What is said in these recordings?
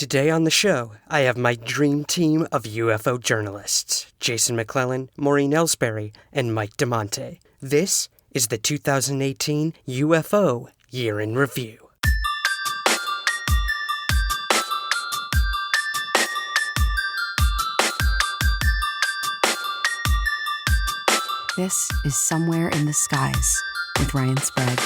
Today on the show, I have my dream team of UFO journalists, Jason McClellan, Maureen Ellsbury, and Mike DeMonte. This is the 2018 UFO Year in Review. This is Somewhere in the Skies with Ryan Sprague.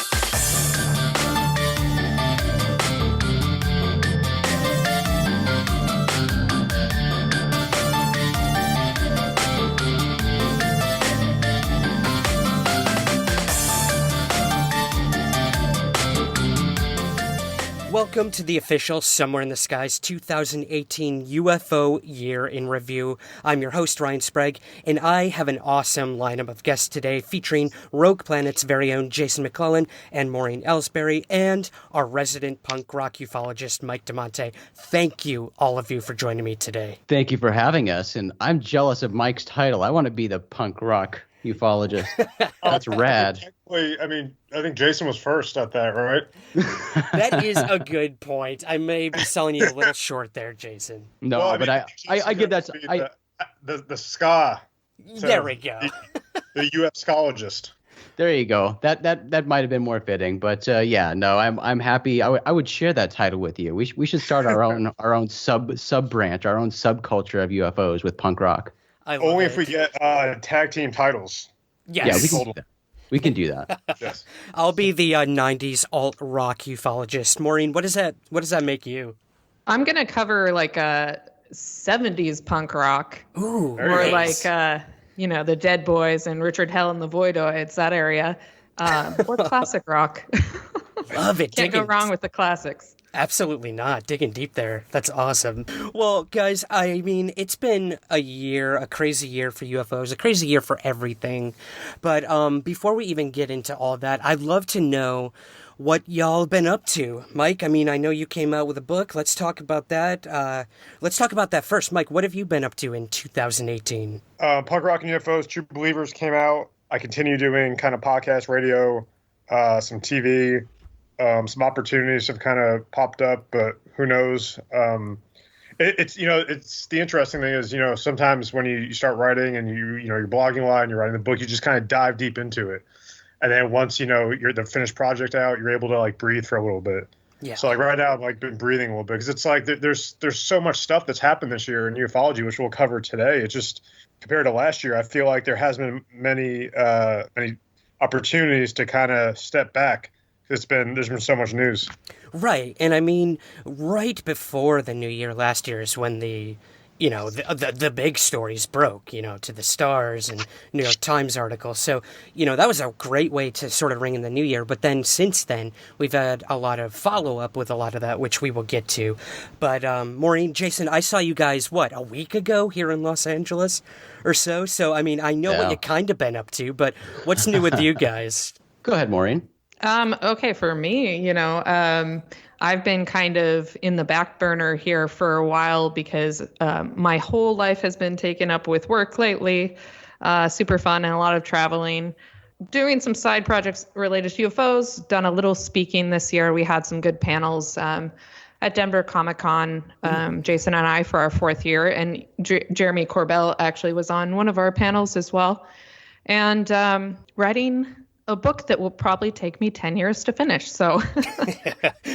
Welcome to the official Somewhere in the Skies 2018 UFO Year in Review. I'm your host, Ryan Sprague, and I have an awesome lineup of guests today featuring Rogue Planet's very own Jason McClellan and Maureen Ellsbury, and our resident punk rock ufologist, Mike DeMonte. Thank you, all of you, for joining me today. Thank you for having us, and I'm jealous of Mike's title. I want to be the punk rock ufologist. That's rad. I think Jason was first at that, right? That is a good point. I may be selling you a little short there, Jason. No, well, but I give that the ska. There we go. The UFologist. There you go. That might have been more fitting, but I'm happy. I would share that title with you. We should start our own sub branch, our own subculture of UFOs with punk rock. Only if we get tag team titles. Yes. Yeah, we can do that. Yes. I'll be the 90s alt-rock ufologist. Maureen, what does that make you? I'm going to cover like a 70s punk rock. Ooh, or nice. Like, the Dead Boys and Richard Hell and the Voidoids, that area. Or classic rock. Love it. Can't go wrong with the classics. Absolutely not. Digging deep there. That's awesome. Well, guys, I mean, it's been a crazy year for UFOs, a crazy year for everything. But before we even get into all that, I'd love to know what y'all have been up to. Mike, I mean, I know you came out with a book. Let's talk about that. Let's talk about that first. Mike, what have you been up to in 2018? Punk Rock and UFOs, True Believers came out. I continue doing kind of podcast, radio, some TV. Some opportunities have kind of popped up, but who knows? It's the interesting thing is, sometimes when you start writing and you're blogging a lot and you're writing the book, you just kind of dive deep into it. And then once, you're the finished project out, you're able to like breathe for a little bit. Yeah. So like right now I've like been breathing a little bit because it's like there's so much stuff that's happened this year in ufology, which we'll cover today. It's just compared to last year, I feel like there has been many opportunities to kind of step back. There's been so much news. Right. And I mean, right before the new year last year is when the big stories broke, to the stars and New York Times articles. So, that was a great way to sort of ring in the new year. But then since then, we've had a lot of follow-up with a lot of that, which we will get to. But Maureen, Jason, I saw you guys, a week ago here in Los Angeles or so? So, I mean, I know what you kind of been up to, but what's new with you guys? Go ahead, Maureen. Okay, for me, I've been kind of in the back burner here for a while because my whole life has been taken up with work lately. Super fun and a lot of traveling. Doing some side projects related to UFOs. Done a little speaking this year. We had some good panels at Denver Comic-Con, Jason and I, for our fourth year. And Jeremy Corbell actually was on one of our panels as well. And writing a book that will probably take me 10 years to finish. So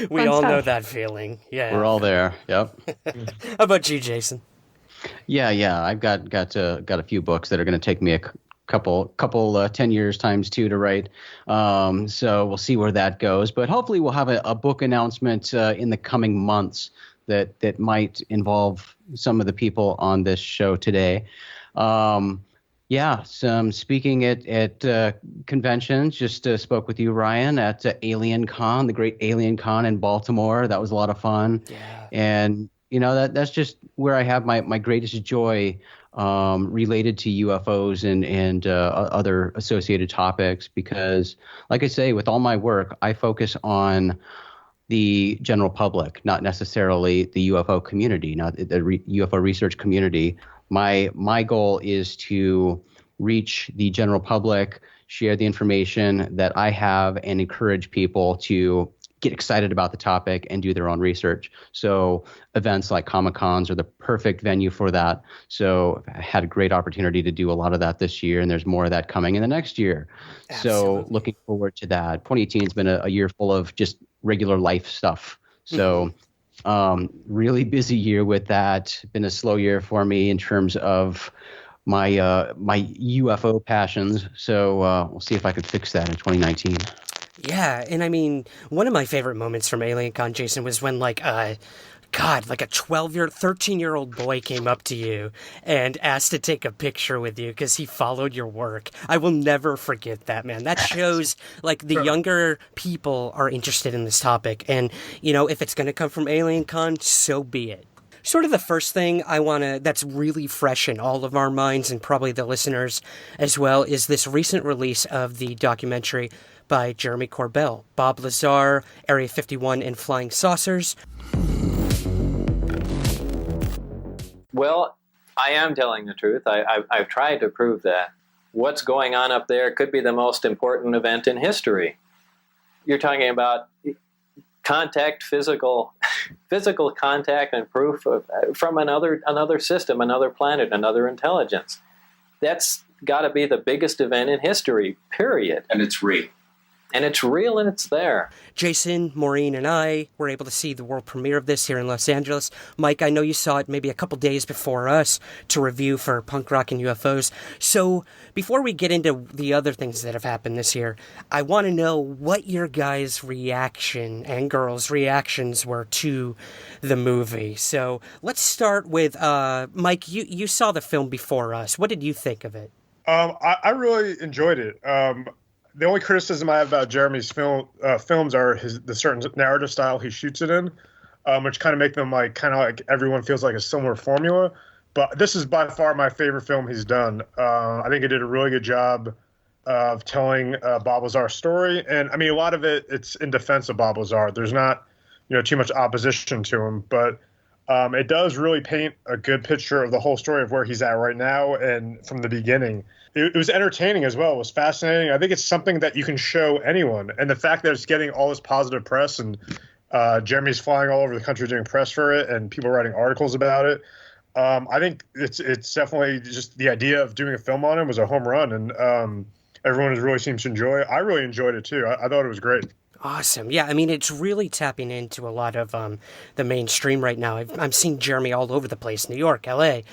we all know that feeling. Yeah. We're all there. Yep. How about you, Jason? Yeah. I've got a few books that are going to take me a couple 10 years times two to write. So we'll see where that goes, but hopefully we'll have a book announcement in the coming months that might involve some of the people on this show today. Speaking at conventions, just spoke with you, Ryan, at Alien Con, the great Alien Con in Baltimore. That was a lot of fun. Yeah. And, that's just where I have my greatest joy related to UFOs and other associated topics because, like I say, with all my work, I focus on the general public, not necessarily the UFO community, not the UFO research community. My goal is to reach the general public, share the information that I have, and encourage people to get excited about the topic and do their own research. So events like Comic-Cons are the perfect venue for that. So I had a great opportunity to do a lot of that this year, and there's more of that coming in the next year. Absolutely. So looking forward to that. 2018 has been a year full of just regular life stuff. So really busy year with that. Been a slow year for me in terms of my UFO passions. So we'll see if I can fix that in 2019. Yeah, and I mean, one of my favorite moments from AlienCon, Jason, was when like a 13-year-old boy came up to you and asked to take a picture with you because he followed your work. I will never forget that, man. That shows like the younger people are interested in this topic, and if it's going to come from AlienCon, so be it. Sort of the first thing that's really fresh in all of our minds, and probably the listeners as well, is this recent release of the documentary by Jeremy Corbell, Bob Lazar, Area 51 and Flying Saucers. Well, I am telling the truth. I've tried to prove that. What's going on up there could be the most important event in history. You're talking about contact, physical contact and proof from another system, another planet, another intelligence. That's got to be the biggest event in history, period. And it's real. And it's real and it's there. Jason, Maureen, and I were able to see the world premiere of this here in Los Angeles. Mike, I know you saw it maybe a couple days before us to review for Punk Rock and UFOs. So before we get into the other things that have happened this year, I want to know what your guys' reaction and girls' reactions were to the movie. So let's start with Mike. You saw the film before us. What did you think of it? I really enjoyed it. The only criticism I have about Jeremy's films are the certain narrative style he shoots it in, which kind of make them like everyone feels like a similar formula. But this is by far my favorite film he's done. I think he did a really good job of telling Bob Lazar's story, and I mean a lot of it's in defense of Bob Lazar. There's not too much opposition to him, but it does really paint a good picture of the whole story of where he's at right now and from the beginning. It was entertaining as well. It was fascinating. I think it's something that you can show anyone. And the fact that it's getting all this positive press and Jeremy's flying all over the country doing press for it and people writing articles about it, I think it's definitely just the idea of doing a film on it was a home run. And everyone really seems to enjoy it. I really enjoyed it, too. I thought it was great. Awesome. Yeah, I mean, it's really tapping into a lot of the mainstream right now. I'm seeing Jeremy all over the place, New York, LA,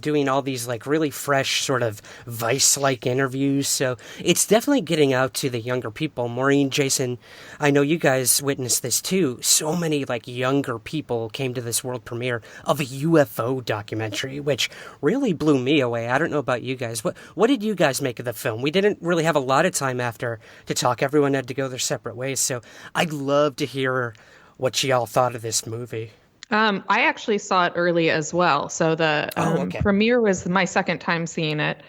doing all these like really fresh sort of Vice-like interviews. So it's definitely getting out to the younger people. Maureen, Jason, I know you guys witnessed this too. So many like younger people came to this world premiere of a UFO documentary, which really blew me away. I don't know about you guys. What did you guys make of the film? We didn't really have a lot of time after to talk. Everyone had to go their separate ways. So I'd love to hear what y'all thought of this movie. I actually saw it early as well. So the premiere was my second time seeing it.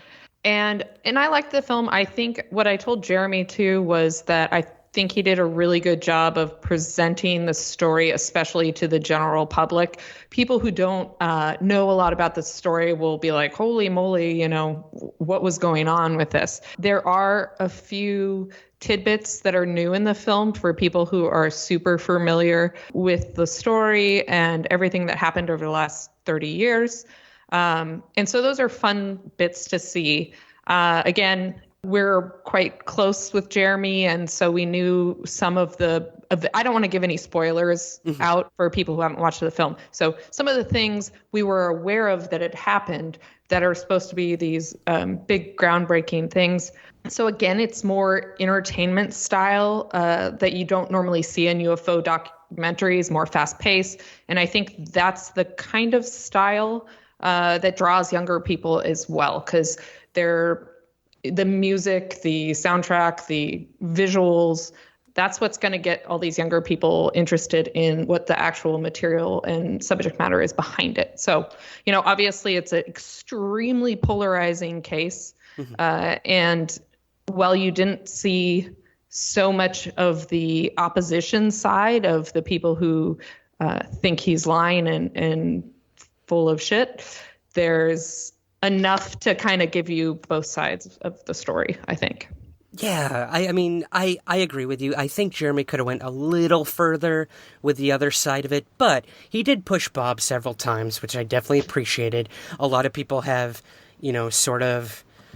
And I liked the film. I think what I told Jeremy too was that I think he did a really good job of presenting the story, especially to the general public. People who don't know a lot about the story will be like, holy moly, what was going on with this? There are a few tidbits that are new in the film for people who are super familiar with the story and everything that happened over the last 30 years. And so those are fun bits to see. Again, we're quite close with Jeremy, and so we knew some of the I don't want to give any spoilers out for people who haven't watched the film. So some of the things we were aware of that had happened that are supposed to be these big groundbreaking things. So again, it's more entertainment style that you don't normally see in UFO documentaries, more fast paced. And I think that's the kind of style that draws younger people as well, because the music, the soundtrack, the visuals, that's what's going to get all these younger people interested in what the actual material and subject matter is behind it. So, obviously it's an extremely polarizing case. And while you didn't see so much of the opposition side of the people who think he's lying and full of shit, there's enough to kind of give you both sides of the story, I think. Yeah, I mean, I agree with you. I think Jeremy could have went a little further with the other side of it, but he did push Bob several times, which I definitely appreciated. A lot of people have,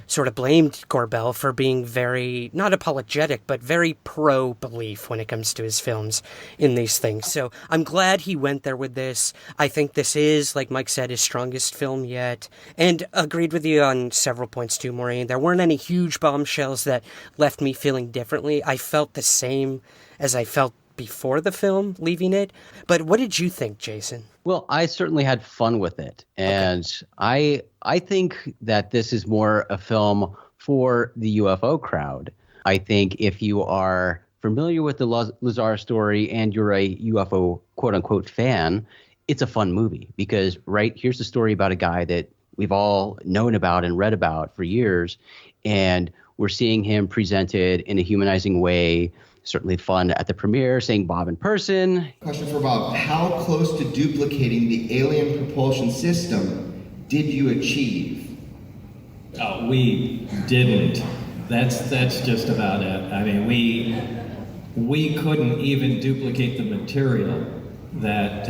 sort of blamed Corbell for being very, not apologetic, but very pro-belief when it comes to his films in these things. So I'm glad he went there with this. I think this is, like Mike said, his strongest film yet. And agreed with you on several points too, Maureen. There weren't any huge bombshells that left me feeling differently. I felt the same as I felt before the film, leaving it. But what did you think, Jason? Well, I certainly had fun with it, and okay. I think that this is more a film for the UFO crowd. I think if you are familiar with the Lazar story and you're a UFO quote-unquote fan, it's a fun movie because, right, here's the story about a guy that we've all known about and read about for years, and we're seeing him presented in a humanizing way. Certainly fun at the premiere, seeing Bob in person. Question for Bob. How close to duplicating the alien propulsion system did you achieve? Oh, we didn't. That's just about it. I mean, we couldn't even duplicate the material that,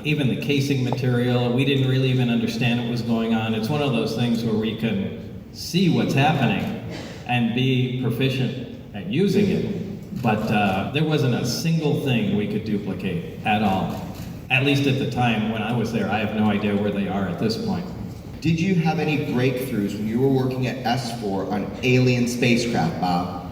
even the casing material, we didn't really even understand what was going on. It's one of those things where we can see what's happening and be proficient at using it, but there wasn't a single thing we could duplicate at all. At least at the time when I was there. I have no idea where they are at this point. Did you have any breakthroughs when you were working at S4 on alien spacecraft, Bob?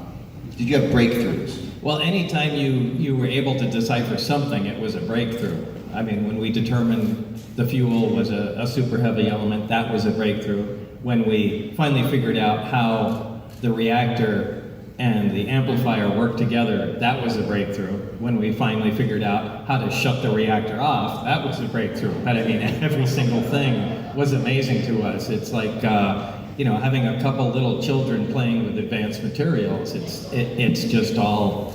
Did you have breakthroughs? Well, anytime you were able to decipher something, it was a breakthrough. I mean, when we determined the fuel was a super heavy element, that was a breakthrough. When we finally figured out how the reactor and the amplifier worked together, that was a breakthrough. When we finally figured out how to shut the reactor off, that was a breakthrough. But I mean, every single thing was amazing to us. It's like, having a couple little children playing with advanced materials. It's just all,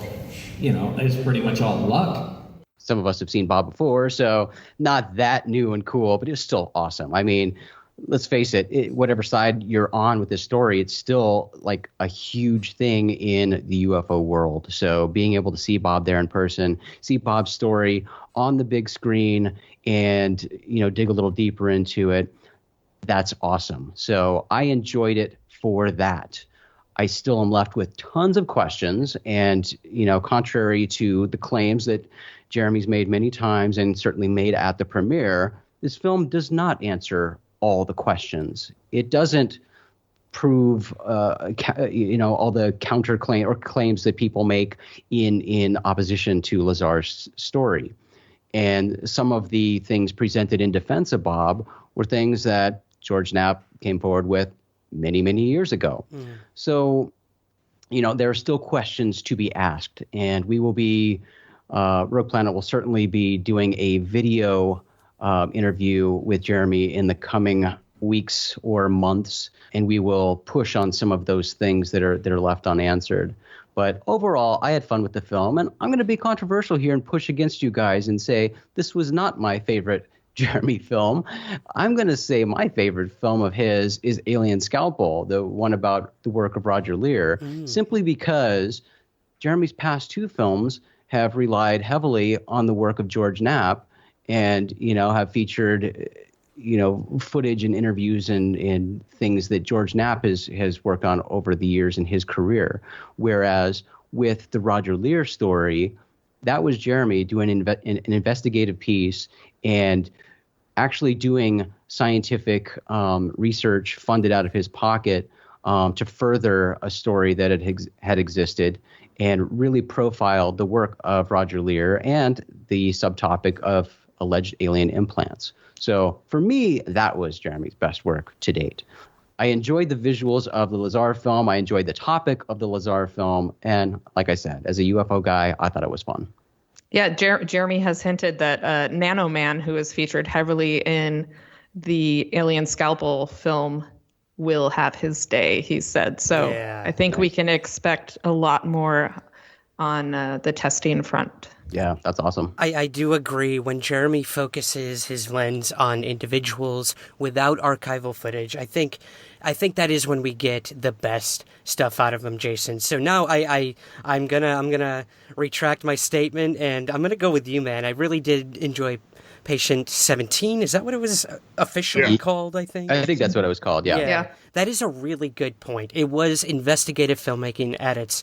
it's pretty much all luck. Some of us have seen Bob before, so not that new and cool, but it's still awesome. I mean, let's face it, whatever side you're on with this story, it's still like a huge thing in the UFO world. So being able to see Bob there in person, see Bob's story on the big screen and, dig a little deeper into it, that's awesome. So I enjoyed it for that. I still am left with tons of questions. And, contrary to the claims that Jeremy's made many times and certainly made at the premiere, this film does not answer all the questions. It doesn't prove, all the counterclaim or claims that people make in opposition to Lazar's story. And some of the things presented in defense of Bob were things that George Knapp came forward with many, many years ago. So, there are still questions to be asked, and we will be, Rogue Planet will certainly be doing a video interview with Jeremy in the coming weeks or months, and we will push on some of those things that are left unanswered. But overall, I had fun with the film, and I'm going to be controversial here and push against you guys and say this was not my favorite Jeremy film. I'm going to say my favorite film of his is Alien Scalpel, the one about the work of Roger Leir, simply because Jeremy's past two films have relied heavily on the work of George Knapp and, have featured, footage and interviews and things that George Knapp has worked on over the years in his career. Whereas with the Roger Leir story, that was Jeremy doing an investigative piece and actually doing scientific research funded out of his pocket to further a story that had existed and really profiled the work of Roger Leir and the subtopic of alleged alien implants. So for me, that was Jeremy's best work to date. I enjoyed the visuals of the Lazar film. I enjoyed the topic of the Lazar film. And like I said, as a UFO guy, I thought it was fun. Yeah, Jeremy has hinted that Nano Man, who is featured heavily in the Alien Scalpel film, will have his day, he said. So yeah, I think we can expect a lot more on the testing front. Yeah, that's awesome. I do agree. When Jeremy focuses his lens on individuals without archival footage, I think I think that is when we get the best stuff out of them, Jason. So now I'm gonna retract my statement, and I'm gonna go with you, man. I really did enjoy Patient 17. Is that what it was officially called, I think? I think that's what it was called, Yeah. That is a really good point. It was investigative filmmaking at its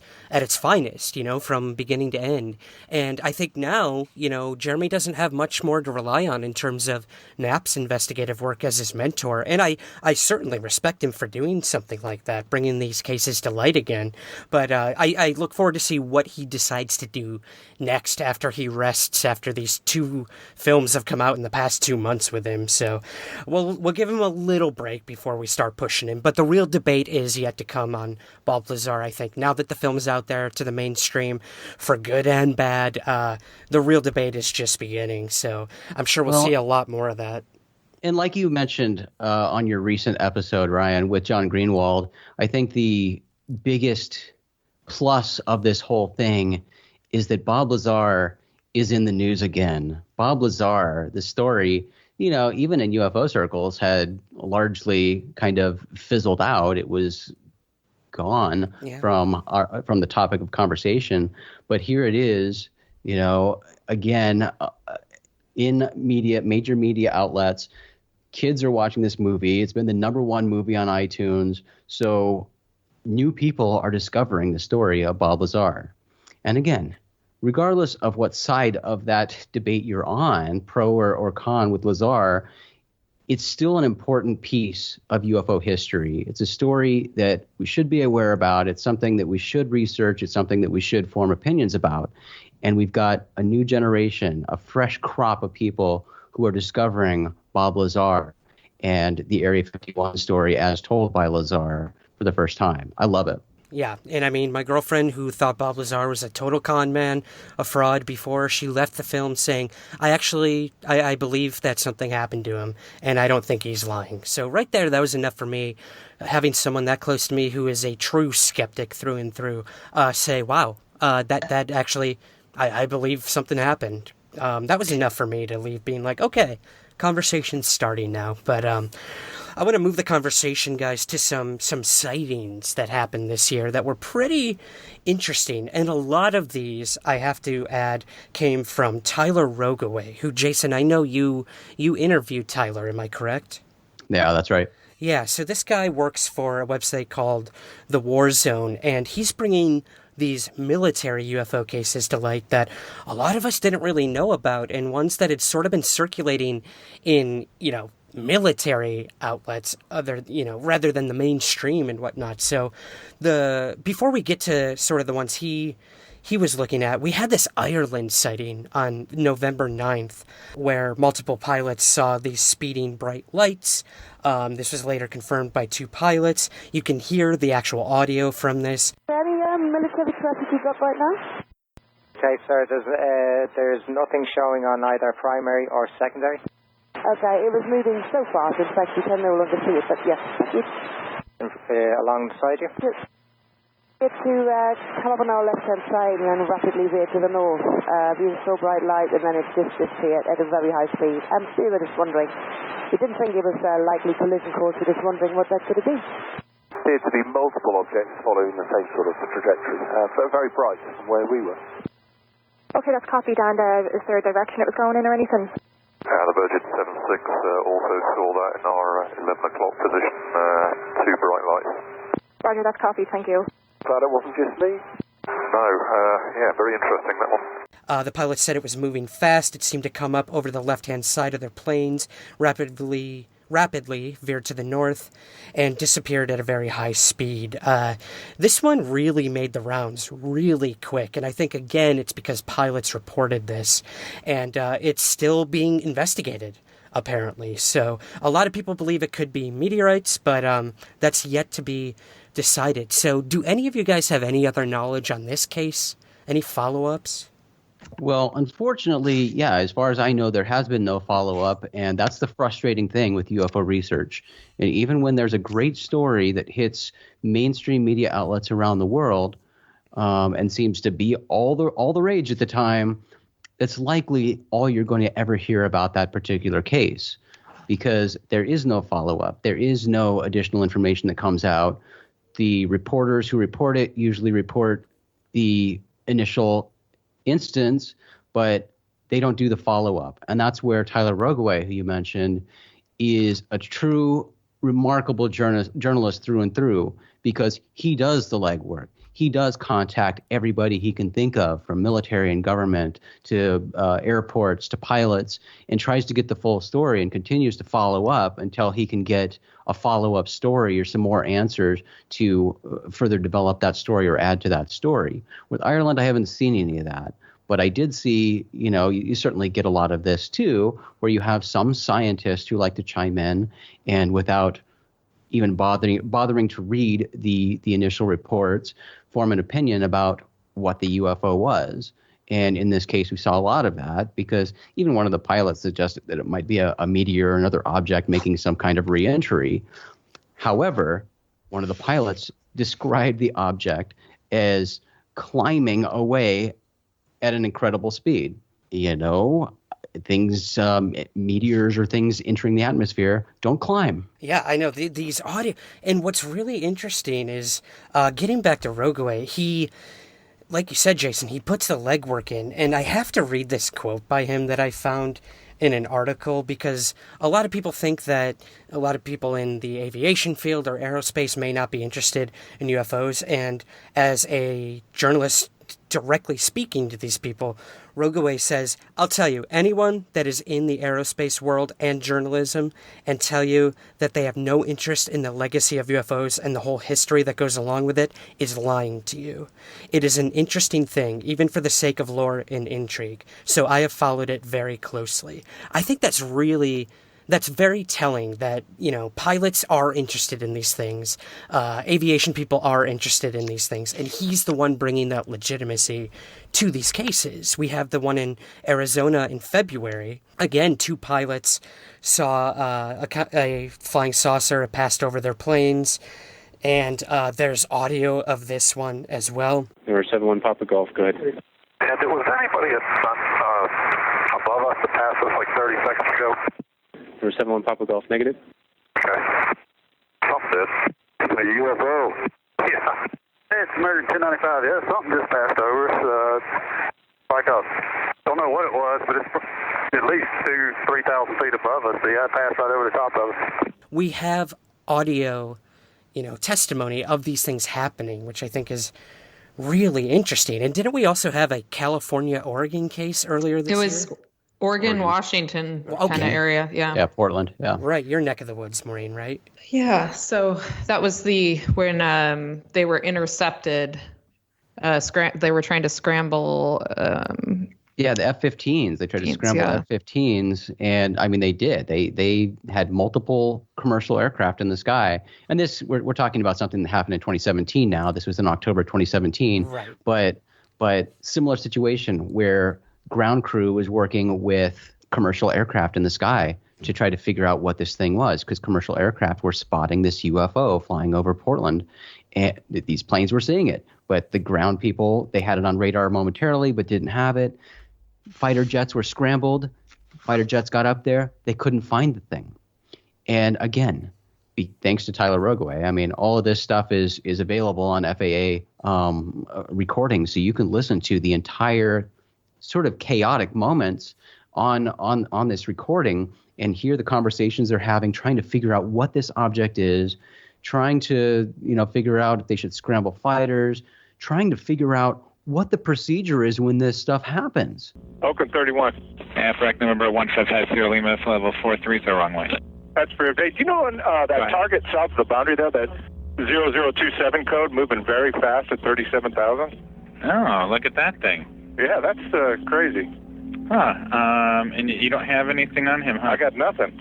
finest, from beginning to end. And I think now, Jeremy doesn't have much more to rely on in terms of Knapp's investigative work as his mentor. And I certainly respect him for doing something like that, bringing these cases to light again. But I look forward to see what he decides to do next after he rests after these 2 films have come out in the past 2 months with him. So we'll give him a little break before we start pushing him. But the real debate is yet to come on Bob Lazar, I think. Now that the film's out there to the mainstream, for good and bad, the real debate is just beginning. So I'm sure we'll see a lot more of that. And like you mentioned on your recent episode, Ryan, with John Greenwald, I think the biggest plus of this whole thing is that Bob Lazar is in the news again. Bob Lazar, the story, even in UFO circles, had largely kind of fizzled out. It was gone from the topic of conversation. But here it is, again, in major media outlets. Kids are watching this movie. It's been the #1 movie on iTunes. So new people are discovering the story of Bob Lazar. And again, regardless of what side of that debate you're on, pro or con with Lazar, it's still an important piece of UFO history. It's a story that we should be aware about. It's something that we should research. It's something that we should form opinions about. And we've got a new generation, a fresh crop of people who are discovering Bob Lazar and the Area 51 story as told by Lazar for the first time. I love it. Yeah, and I mean, my girlfriend who thought Bob Lazar was a total con man, a fraud before, she left the film saying, I believe that something happened to him, and I don't think he's lying. So right there, that was enough for me, having someone that close to me who is a true skeptic through and through, say, wow, that actually, I believe something happened. That was enough for me to leave being like, okay, conversation's starting now, but I want to move the conversation, guys, to some sightings that happened this year that were pretty interesting. And a lot of these, I have to add, came from Tyler Rogoway, who, Jason, I know you interviewed Tyler, am I correct? Yeah, that's right. Yeah, so this guy works for a website called The War Zone, and he's bringing these military UFO cases to light that a lot of us didn't really know about, and ones that had sort of been circulating in, military outlets rather than the mainstream and whatnot. So before we get to sort of the ones he was looking at, we had this Ireland sighting on November 9th where multiple pilots saw these speeding bright lights. This was later confirmed by 2 pilots. You can hear the actual audio from this. Any military traffic you got right now? Okay, sir, there's nothing showing on either primary or secondary. Okay, it was moving so fast, in fact, you can no longer see it, but yes. Alongside you? It's to come up on our left-hand side and then rapidly veer to the north. We saw bright light and then it just disappeared at a very high speed. We were just wondering. We didn't think it was a likely collision course, we were just wondering what that could have been. Appeared to be multiple objects following the same sort of trajectory, very bright from where we were. Okay, that's copied, and is there a direction it was going in or anything? The Virgin 76 also saw that in our 11 o'clock position, 2 bright lights. Roger, that's copied, thank you. Glad it wasn't just me. No, very interesting, that one. The pilot said it was moving fast. It seemed to come up over the left-hand side of their planes, rapidly veered to the north, and disappeared at a very high speed. This one really made the rounds really quick, and I think, again, it's because pilots reported this, and it's still being investigated, apparently. So a lot of people believe it could be meteorites, but that's yet to be decided. So do any of you guys have any other knowledge on this case? Any follow-ups? Well, unfortunately, as far as I know, there has been no follow-up, and that's the frustrating thing with UFO research. And even when there's a great story that hits mainstream media outlets around the world and seems to be all the rage at the time, it's likely all you're going to ever hear about that particular case. because there is no follow-up. There is no additional information that comes out. The reporters who report it usually report the initial instance, but they don't do the follow-up. And that's where Tyler Rogoway, who you mentioned, is a true, remarkable journalist through and through, because he does the legwork. He does contact everybody he can think of, from military and government to airports to pilots, and tries to get the full story and continues to follow up until he can get a follow-up story or some more answers to further develop that story or add to that story. With Ireland, I haven't seen any of that. But I did see, you certainly get a lot of this too, where you have some scientists who like to chime in and without even bothering to read the initial reports, form an opinion about what the UFO was. And in this case, we saw a lot of that, because even one of the pilots suggested that it might be a meteor or another object making some kind of reentry. However, one of the pilots described the object as climbing away at an incredible speed. Things, meteors or things entering the atmosphere don't climb. Yeah, I know these audio. And what's really interesting is getting back to Rogoway, he, like you said, Jason, he puts the legwork in. And I have to read this quote by him that I found in an article, because a lot of people think that a lot of people in the aviation field or aerospace may not be interested in UFOs. And as a journalist directly speaking to these people, Rogoway says, I'll tell you, anyone that is in the aerospace world and journalism and tell you that they have no interest in the legacy of UFOs and the whole history that goes along with it is lying to you. It is an interesting thing, even for the sake of lore and intrigue. So I have followed it very closely. I think that's very telling that, pilots are interested in these things. Aviation people are interested in these things. And he's the one bringing that legitimacy to these cases. We have the one in Arizona in February. Again, 2 pilots saw a flying saucer passed over their planes. And there's audio of this one as well. Number 71 Papa Golf, go ahead. And was anybody above us that passed us like 30 seconds ago? Number 71 Papa Golf, negative. Okay. Something. A UFO. Yeah. It's American 1095. Yeah, something just passed over us. Don't know what it was, but it's at least 3,000 feet above us. Yeah, it passed right over the top of us. We have audio, testimony of these things happening, which I think is really interesting. And didn't we also have a California-Oregon case earlier this year? It was Oregon, Washington kind of area, yeah. Yeah, Portland, yeah. Right, your neck of the woods, Maureen, right? Yeah, so that was when they were intercepted. They were trying to scramble. Yeah, the F-15s. They tried to scramble F-15s, and I mean they did. They had multiple commercial aircraft in the sky, and this we're talking about something that happened in 2017. Now this was in October 2017, right? But similar situation where ground crew was working with commercial aircraft in the sky to try to figure out what this thing was, because commercial aircraft were spotting this UFO flying over Portland, and these planes were seeing it. But the ground people, they had it on radar momentarily, but didn't have it. Fighter jets were scrambled. Fighter jets got up there. They couldn't find the thing. And again, thanks to Tyler Rogoway, I mean, all of this stuff is available on FAA recordings, so you can listen to the entire sort of chaotic moments on this recording and hear the conversations they're having, trying to figure out what this object is, trying to figure out if they should scramble fighters, trying to figure out what the procedure is when this stuff happens. Oakland 31. AFRAC number 1550 Lima, level 43, so wrong way. That's for do you know that target south of the boundary there, that 0027 code moving very fast at 37,000? Oh, look at that thing. Yeah, that's crazy. Huh. And you don't have anything on him, huh? I got nothing.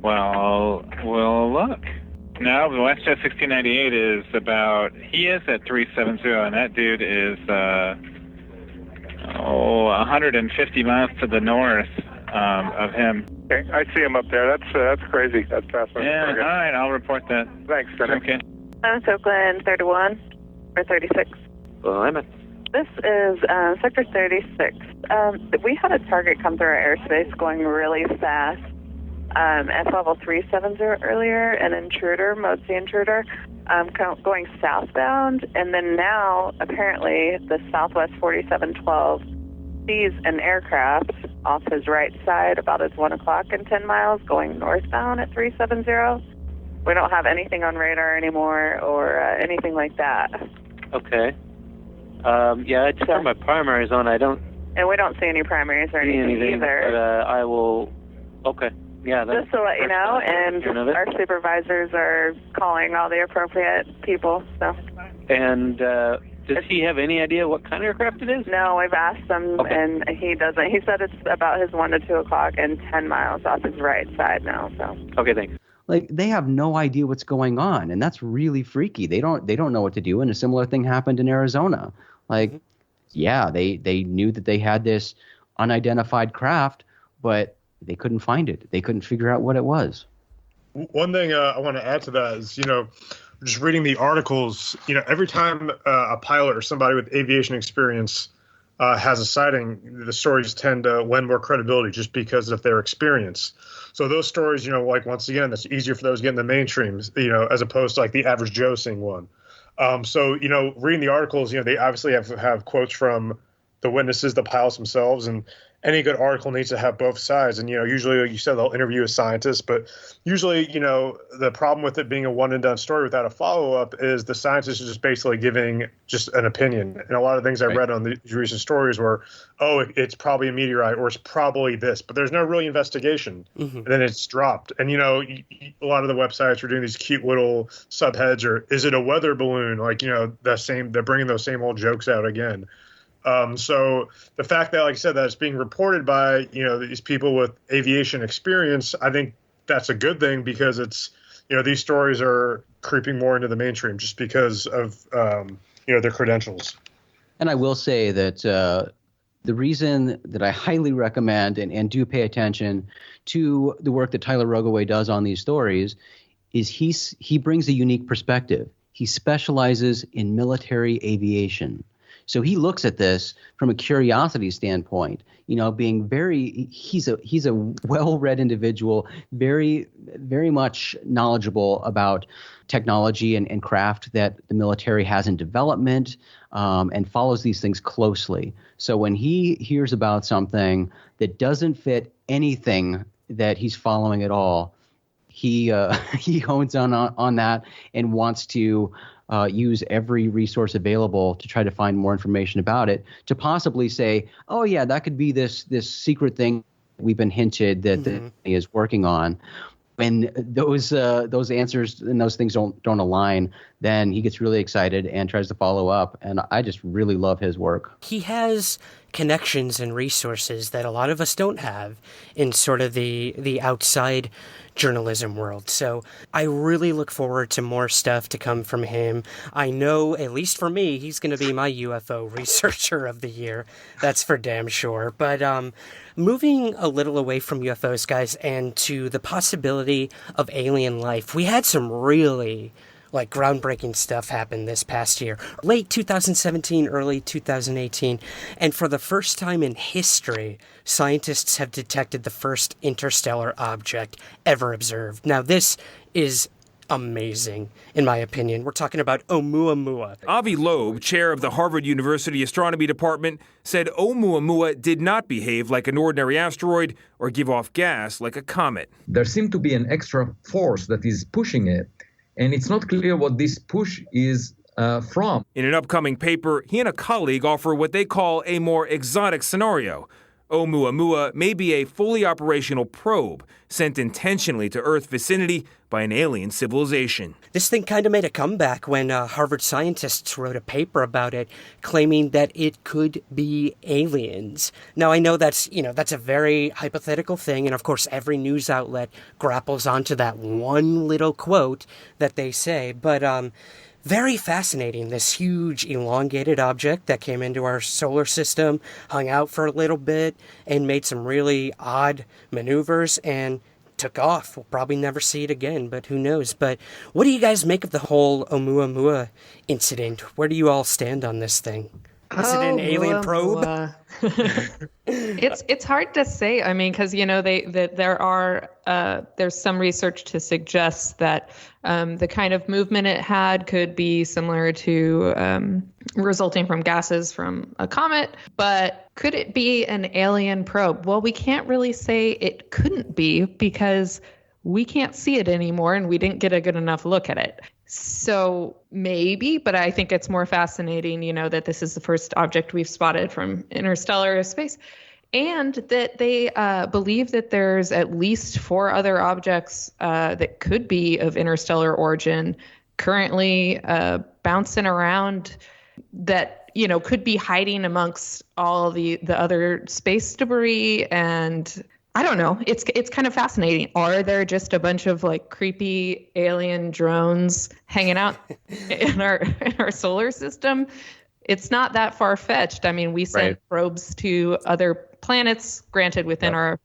Well, look. No, the WestJet 1698 is he is at 370, and that dude is, 150 miles to the north of him. Okay, I see him up there. That's crazy. That's fast. Yeah, all right, I'll report that. Thanks, Senator. Okay. It's Oakland 31 or 36. Lima. This is Sector 36. We had a target come through our airspace going really fast, at level 370 earlier, an intruder, Mode C intruder, going southbound, and then now apparently the Southwest 4712 sees an aircraft off his right side about at 1 o'clock and 10 miles going northbound at 370. We don't have anything on radar anymore or anything like that. Okay. Yeah, it's for my primary zone. I don't And we don't see any primaries or see anything either. But I will. Okay. Yeah. That's Just to let you know, and our supervisors are calling all the appropriate people. So. And does he have any idea what kind of aircraft it is? No, we've asked him, and he doesn't. He said it's about his 1 to 2 o'clock and 10 miles off his right side now. So. Okay, thanks. Like, they have no idea what's going on, and that's really freaky. They don't know what to do, and a similar thing happened in Arizona. Like, yeah, they knew that they had this unidentified craft, but they couldn't find it. They couldn't figure out what it was. One thing I want to add to that is, just reading the articles, every time a pilot or somebody with aviation experience has a sighting, the stories tend to lend more credibility just because of their experience. So those stories, like, once again, that's easier for those to get in the mainstream, as opposed to like the average Joe seeing one. So, reading the articles, they obviously have quotes from the witnesses, the pilots themselves, and any good article needs to have both sides. And, usually, like you said, they'll interview a scientist, but usually, the problem with it being a one and done story without a follow-up is the scientist is just basically giving just an opinion. And a lot of things I read on these recent stories were, it's probably a meteorite, or it's probably this, but there's no really investigation. Mm-hmm. And then it's dropped. And, a lot of the websites are doing these cute little subheads, or is it a weather balloon? Like, they're bringing those same old jokes out again. So the fact that, like I said, that it's being reported by, these people with aviation experience, I think that's a good thing, because it's, these stories are creeping more into the mainstream just because of, their credentials. And I will say that the reason that I highly recommend and do pay attention to the work that Tyler Rogoway does on these stories is he brings a unique perspective. He specializes in military aviation. So he looks at this from a curiosity standpoint, being he's a well-read individual, very, very much knowledgeable about technology and craft that the military has in development, and follows these things closely. So when he hears about something that doesn't fit anything that he's following at all, he hones on that and wants to use every resource available to try to find more information about it, to possibly say, oh yeah, that could be this secret thing we've been hinted that the he is working on. When those answers and those things don't align, then he gets really excited and tries to follow up. And I just really love his work. He has connections and resources that a lot of us don't have in sort of the outside journalism world. So I really look forward to more stuff to come from him. I know, at least for me, he's going to be my UFO researcher of the year. That's for damn sure. But moving a little away from UFOs, guys, and to the possibility of alien life, we had some really groundbreaking stuff happened this past year. Late 2017, early 2018. And for the first time in history, scientists have detected the first interstellar object ever observed. Now, this is amazing, in my opinion. We're talking about Oumuamua. Avi Loeb, chair of the Harvard University Astronomy Department, said Oumuamua did not behave like an ordinary asteroid or give off gas like a comet. There seemed to be an extra force that is pushing it. And it's not clear what this push is from. In an upcoming paper, he and a colleague offer what they call a more exotic scenario. Oumuamua may be a fully operational probe sent intentionally to Earth vicinity by an alien civilization. This thing kind of made a comeback when Harvard scientists wrote a paper about it, claiming that it could be aliens. Now, I know that's a very hypothetical thing, and of course every news outlet grapples onto that one little quote that they say, but very fascinating, this huge elongated object that came into our solar system, hung out for a little bit, and made some really odd maneuvers, and took off. We'll probably never see it again, but who knows. But what do you guys make of the whole Oumuamua incident? Where do you all stand on this thing? Is it an alien probe? It It's hard to say. I mean, because there's some research to suggest that the kind of movement it had could be similar to resulting from gases from a comet. But could it be an alien probe? Well, we can't really say it couldn't be because we can't see it anymore, and we didn't get a good enough look at it. So maybe, but I think it's more fascinating, that this is the first object we've spotted from interstellar space. And that they believe that there's at least 4 other objects that could be of interstellar origin currently bouncing around that, could be hiding amongst all the other space debris. And I don't know. It's kind of fascinating. Are there just a bunch of creepy alien drones hanging out in our solar system? It's not that far-fetched. I mean, we sent probes to other planets, granted within our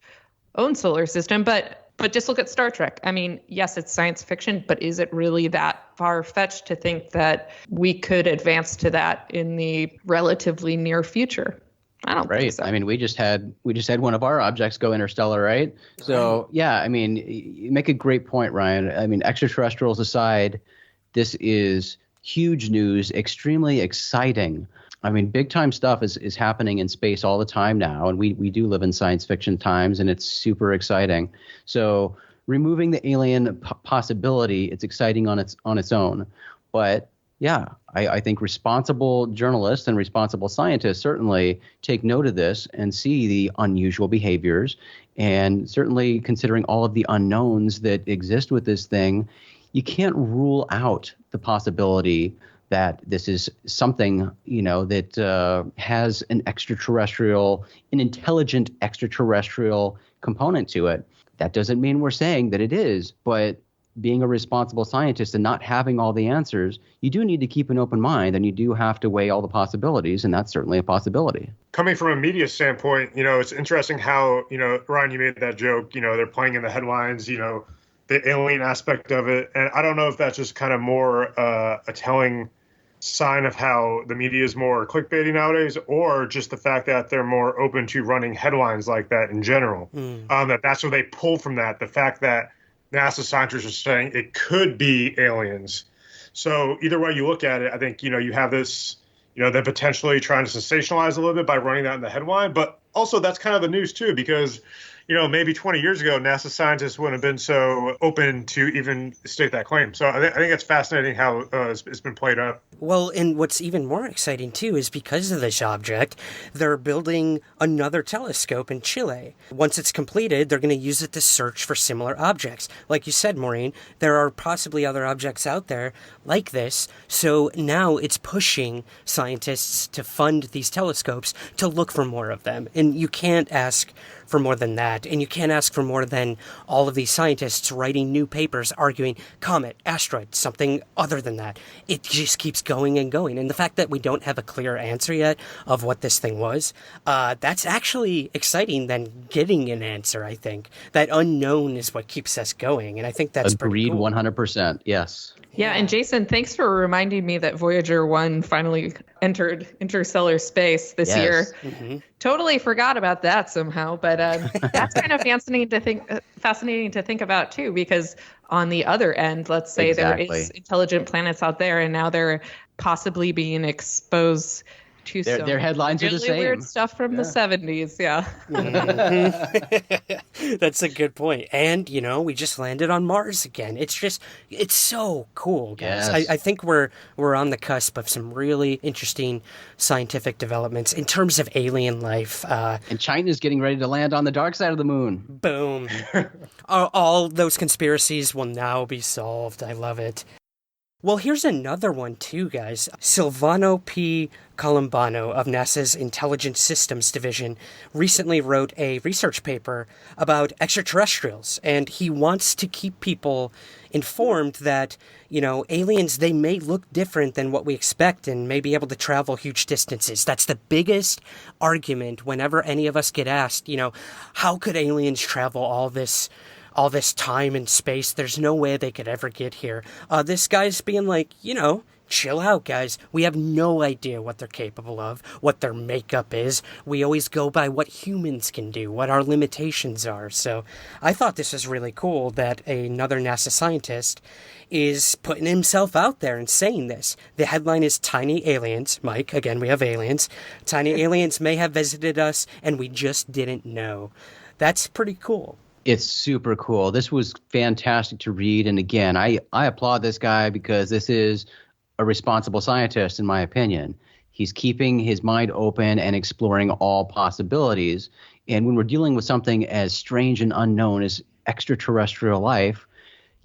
own solar system, but just look at Star Trek. I mean, yes, it's science fiction, but is it really that far-fetched to think that we could advance to that in the relatively near future? I don't think so. I mean, we just had one of our objects go interstellar, right? So, yeah, I mean, you make a great point, Ryan. I mean, extraterrestrials aside, this is huge news, extremely exciting. I mean, big time stuff is happening in space all the time now, and we do live in science fiction times, and it's super exciting. So removing the alien possibility, it's exciting on its own. But yeah, I think responsible journalists and responsible scientists certainly take note of this and see the unusual behaviors, and certainly considering all of the unknowns that exist with this thing, you can't rule out the possibility that this is something, that has an intelligent extraterrestrial component to it. That doesn't mean we're saying that it is, but being a responsible scientist and not having all the answers, you do need to keep an open mind, and you do have to weigh all the possibilities, and that's certainly a possibility. Coming from a media standpoint, it's interesting how, Ryan, you made that joke, they're playing in the headlines, the alien aspect of it. And I don't know if that's just kind of more a telling sign of how the media is more clickbaity nowadays, or just the fact that they're more open to running headlines like that in general. That's what they pull from that, the fact that NASA scientists are saying it could be aliens. So either way you look at it, I think, you have this, they're potentially trying to sensationalize a little bit by running that in the headline. But also that's kind of the news too, because maybe 20 years ago, NASA scientists wouldn't have been so open to even state that claim. So I think it's fascinating how it's been played up. Well, and what's even more exciting, too, is because of this object, they're building another telescope in Chile. Once it's completed, they're going to use it to search for similar objects. Like you said, Maureen, there are possibly other objects out there like this. So now it's pushing scientists to fund these telescopes to look for more of them. And you can't ask for more than that. And you can't ask for more than all of these scientists writing new papers arguing comet, asteroid, something other than that. It just keeps going and going. And the fact that we don't have a clear answer yet of what this thing was, that's actually exciting than getting an answer, I think. That unknown is what keeps us going. And I think that's agreed, pretty cool. 100%. Yes. Yeah, and Jason, thanks for reminding me that Voyager 1 finally entered interstellar space this year. Mm-hmm. Totally forgot about that somehow, but that's kind of fascinating to think about too, because on the other end, let's say there is intelligent planets out there, and now they're possibly being exposed to their headlines really are the same. Weird stuff from the 70s. Yeah. That's a good point. And, we just landed on Mars again. It's so cool, guys. Yes. I think we're on the cusp of some really interesting scientific developments in terms of alien life. And China's getting ready to land on the dark side of the moon. Boom. All those conspiracies will now be solved. I love it. Well, here's another one too, guys. Silvano P. Colombano of NASA's Intelligent Systems Division recently wrote a research paper about extraterrestrials, and he wants to keep people informed that, aliens, they may look different than what we expect and may be able to travel huge distances. That's the biggest argument whenever any of us get asked, how could aliens travel all this time and space? There's no way they could ever get here. This guy's being like, chill out, guys. We have no idea what they're capable of, what their makeup is. We always go by what humans can do, what our limitations are. So I thought this was really cool that another NASA scientist is putting himself out there and saying this. The headline is Tiny Aliens. Mike, again, we have aliens. Tiny aliens may have visited us, and we just didn't know. That's pretty cool. It's super cool. This was fantastic to read. And again, I applaud this guy because this is a responsible scientist, in my opinion. He's keeping his mind open and exploring all possibilities. And when we're dealing with something as strange and unknown as extraterrestrial life,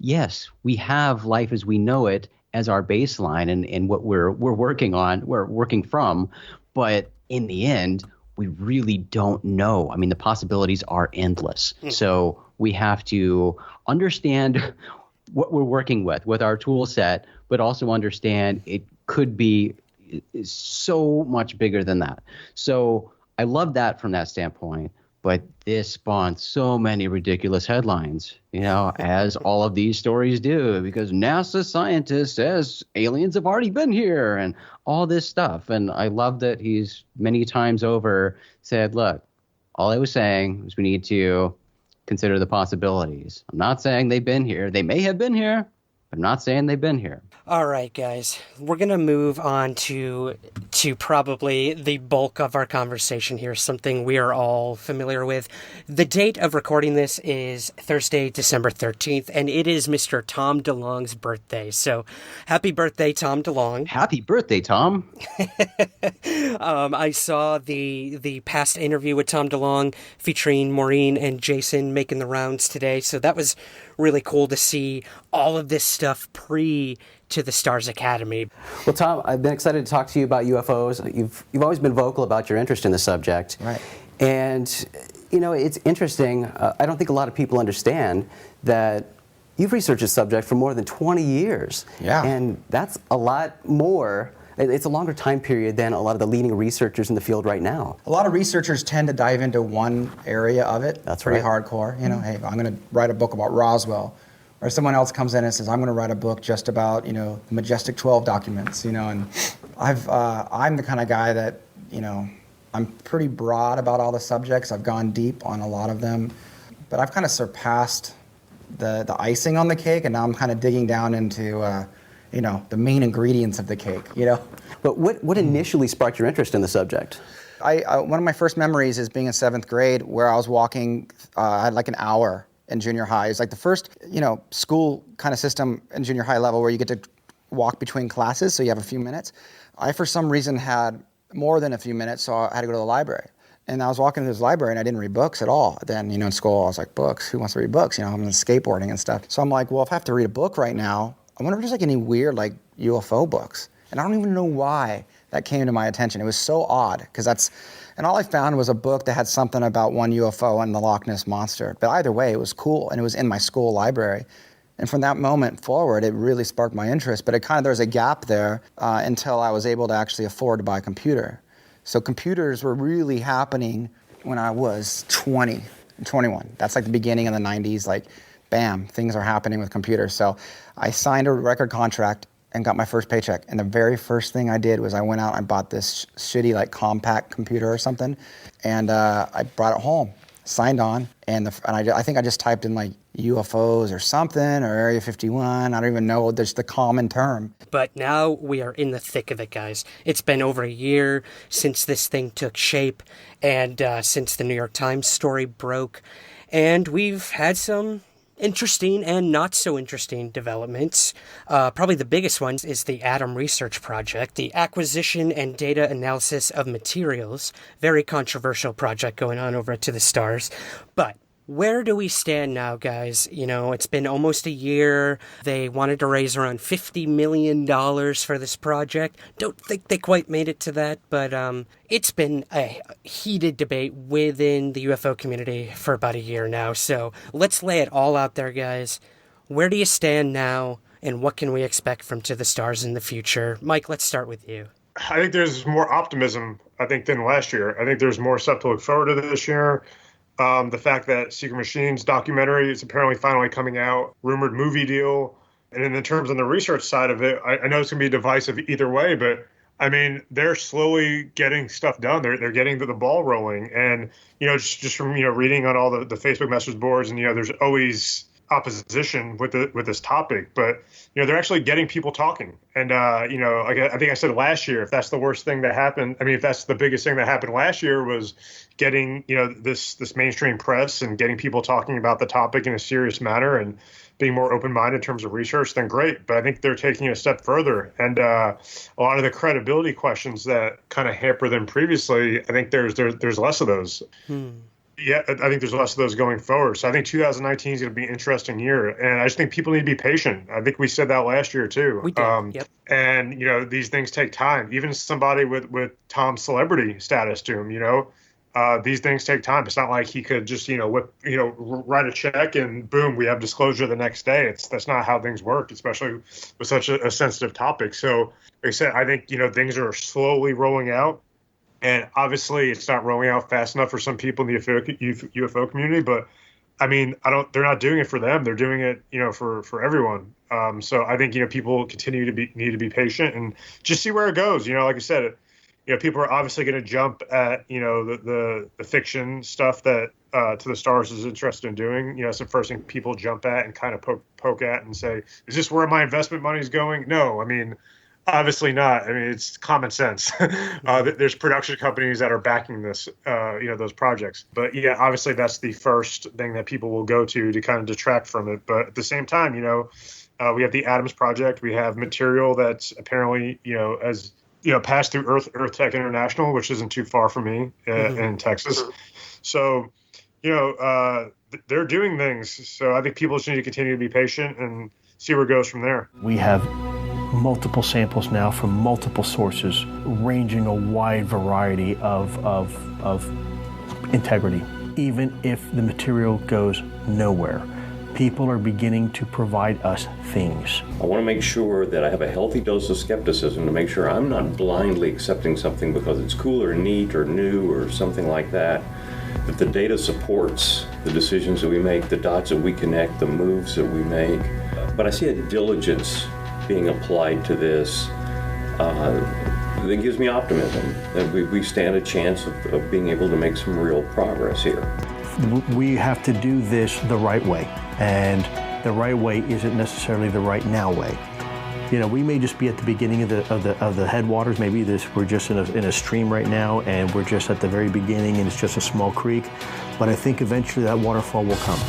yes, we have life as we know it as our baseline and what we're working on, we're working from. But in the end, we really don't know. I mean, the possibilities are endless. So we have to understand what we're working with our tool set, but also understand it could be so much bigger than that. So I love that from that standpoint. But this spawned so many ridiculous headlines, as all of these stories do, because NASA scientist says aliens have already been here and all this stuff. And I love that he's many times over said, look, all I was saying was we need to consider the possibilities. I'm not saying they've been here. They may have been here, but I'm not saying they've been here. All right, guys, we're going to move on to probably the bulk of our conversation here, something we are all familiar with. The date of recording this is Thursday, December 13th, and it is Mr. Tom DeLonge's birthday. So happy birthday, Tom DeLonge. Happy birthday, Tom. I saw the past interview with Tom DeLonge featuring Maureen and Jason making the rounds today. So that was really cool to see all of this stuff to the Stars Academy. Well, Tom, I've been excited to talk to you about UFOs. You've always been vocal about your interest in the subject. Right. And, it's interesting. I don't think a lot of people understand that you've researched this subject for more than 20 years. Yeah. And that's a lot more. It's a longer time period than a lot of the leading researchers in the field right now. A lot of researchers tend to dive into one area of it. That's pretty right. hardcore. Hey, I'm going to write a book about Roswell. Or someone else comes in and says, I'm going to write a book just about, the Majestic 12 documents, and I'm the kind of guy that, I'm pretty broad about all the subjects. I've gone deep on a lot of them, but I've kind of surpassed the icing on the cake, and now I'm kind of digging down into, the main ingredients of the cake, But what initially sparked your interest in the subject? One of my first memories is being in 7th grade where I was walking, I had like an hour in junior high. It's like the first, school kind of system in junior high level where you get to walk between classes, so you have a few minutes. I, for some reason, had more than a few minutes, so I had to go to the library. And I was walking to this library, and I didn't read books at all. Then, in school, I was like, books? Who wants to read books? I'm into skateboarding and stuff. So I'm like, well, if I have to read a book right now, I wonder if there's like any weird, like, UFO books. And I don't even know why that came to my attention. It was so odd, because and all I found was a book that had something about one UFO and the Loch Ness Monster. But either way, it was cool, and it was in my school library. And from that moment forward, it really sparked my interest. But there was a gap there until I was able to actually afford to buy a computer. So computers were really happening when I was 20 and 21. That's like the beginning of the 90s, like, bam, things are happening with computers. So I signed a record contract and got my first paycheck. And the very first thing I did was I went out and bought this shitty, like, compact computer or something. And I brought it home, signed on. And I think I just typed in, like, UFOs or something, or Area 51. I don't even know. There's the common term. But now we are in the thick of it, guys. It's been over a year since this thing took shape and since the New York Times story broke. And we've had some interesting and not so interesting developments. Probably the biggest one is the ATOM Research Project, the acquisition and data analysis of materials. Very controversial project going on over To the Stars. But where do we stand now, guys? It's been almost a year. They wanted to raise around $50 million for this project. Don't think they quite made it to that, but it's been a heated debate within the UFO community for about a year now. So let's lay it all out there, guys. Where do you stand now, and what can we expect from To the Stars in the future? Mike, let's start with you. I think there's more optimism, than last year. I think there's more stuff to look forward to this year. The fact that Secret Machines documentary is apparently finally coming out, rumored movie deal, And in terms of the research side of it, I know it's going to be divisive either way, but I mean, they're slowly getting stuff done. They're getting the ball rolling. And, just from, reading on all the Facebook message boards and, there's always opposition with this topic, but, they're actually getting people talking. And, like I think I said last year, if that's the worst thing that happened, I mean, if that's the biggest thing that happened last year was getting, this mainstream press and getting people talking about the topic in a serious manner and being more open-minded in terms of research, then great. But I think they're taking it a step further. And a lot of the credibility questions that kind of hamper them previously, I think there's less of those. Yeah, I think there's less of those going forward. So I think 2019 is going to be an interesting year. And I just think people need to be patient. I think we said that last year, too. We did, yep. And, these things take time. Even somebody with Tom's celebrity status to him, these things take time. It's not like he could just, write a check and boom, we have disclosure the next day. That's not how things work, especially with such a sensitive topic. So, like I said, I think, things are slowly rolling out. And obviously it's not rolling out fast enough for some people in the UFO community, but I mean, they're not doing it for them. They're doing it, for everyone. So I think, people need to be patient and just see where it goes. Like I said, people are obviously going to jump at, the fiction stuff that To the Stars is interested in doing. It's the first thing people jump at and kind of poke at and say, is this where my investment money is going? No, I mean, obviously not. I mean, it's common sense. There's production companies that are backing this, those projects. But yeah, obviously that's the first thing that people will go to kind of detract from it. But at the same time, we have the Adams Project. We have material that's apparently, as passed through Earth Tech International, which isn't too far from me in Texas. So, they're doing things. So I think people just need to continue to be patient and see where it goes from there. We have multiple samples now from multiple sources, ranging a wide variety of integrity. Even if the material goes nowhere, people are beginning to provide us things. I want to make sure that I have a healthy dose of skepticism to make sure I'm not blindly accepting something because it's cool or neat or new or something like that. That the data supports the decisions that we make, the dots that we connect, the moves that we make. But I see a diligence being applied to this that gives me optimism that we stand a chance of being able to make some real progress here. We have to do this the right way, and the right way isn't necessarily the right now way. We may just be at the beginning of the headwaters. Maybe we're just in a stream right now, and we're just at the very beginning, and it's just a small creek. But I think eventually that waterfall will come.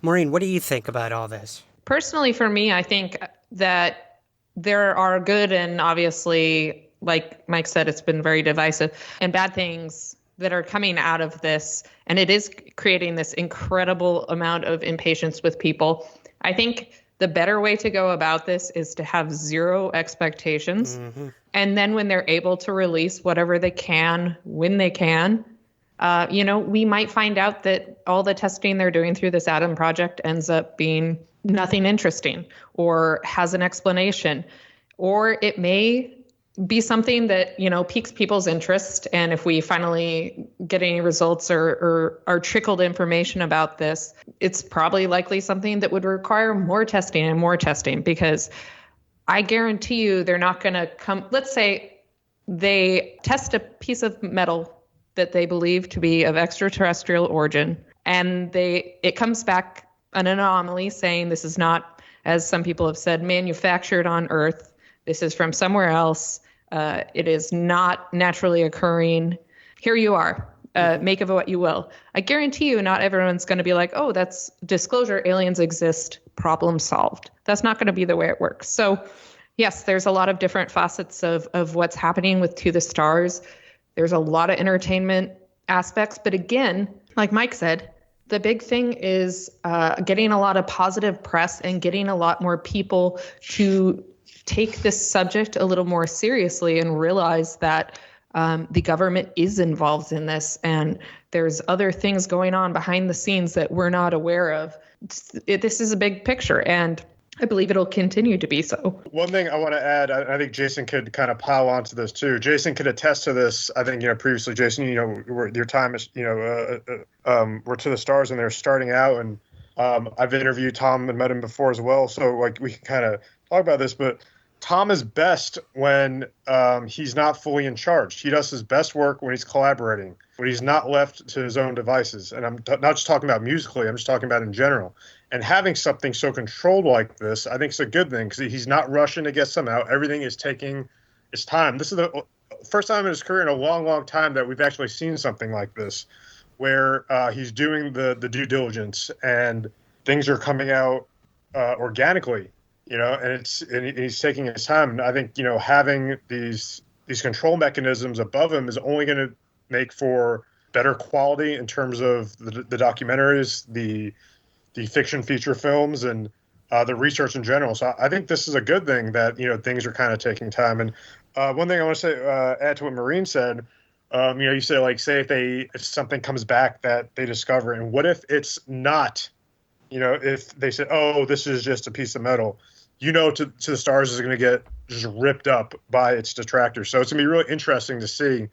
Maureen, what do you think about all this? Personally, for me, I think that there are good and obviously, like Mike said, it's been very divisive, and bad things that are coming out of this. And it is creating this incredible amount of impatience with people. I think the better way to go about this is to have zero expectations. Mm-hmm. And then when they're able to release whatever they can, when they can, we might find out that all the testing they're doing through this Adam project ends up being nothing interesting or has an explanation, or it may be something that, piques people's interest. And if we finally get any results or trickled information about this, it's probably likely something that would require more testing, because I guarantee you they're not going to come. Let's say they test a piece of metal that they believe to be of extraterrestrial origin, and it comes back an anomaly saying this is not, as some people have said, manufactured on Earth. This is from somewhere else. It is not naturally occurring. Here you are. Make of it what you will. I guarantee you not everyone's going to be like, oh, that's disclosure. Aliens exist. Problem solved. That's not going to be the way it works. So, yes, there's a lot of different facets of what's happening with To the Stars. There's a lot of entertainment aspects. But again, like Mike said, the big thing is getting a lot of positive press and getting a lot more people to take this subject a little more seriously and realize that the government is involved in this, and there's other things going on behind the scenes that we're not aware of. This is a big picture, and I believe it'll continue to be so. One thing I want to add, I think Jason could kind of pile onto this too. Jason could attest to this. I think, previously, Jason, your time is, we're To the Stars and they're starting out, and I've interviewed Tom and met him before as well, so like we can kind of talk about this. But Tom is best when he's not fully in charge. He does his best work when he's collaborating, when he's not left to his own devices. And I'm not just talking about musically, I'm just talking about in general. And having something so controlled like this, I think is a good thing because he's not rushing to get some out. Everything is taking its time. This is the first time in his career in a long, long time that we've actually seen something like this, where he's doing the due diligence and things are coming out organically. And he's taking his time. And I think, having these control mechanisms above him is only going to make for better quality in terms of the documentaries, the fiction feature films, and the research in general. So I think this is a good thing that, things are kind of taking time. And one thing I want to say, add to what Maureen said, you say, like, say if something comes back that they discover, and what if it's not, if they say, oh, this is just a piece of metal, to the stars is going to get just ripped up by its detractors. So it's going to be really interesting to see,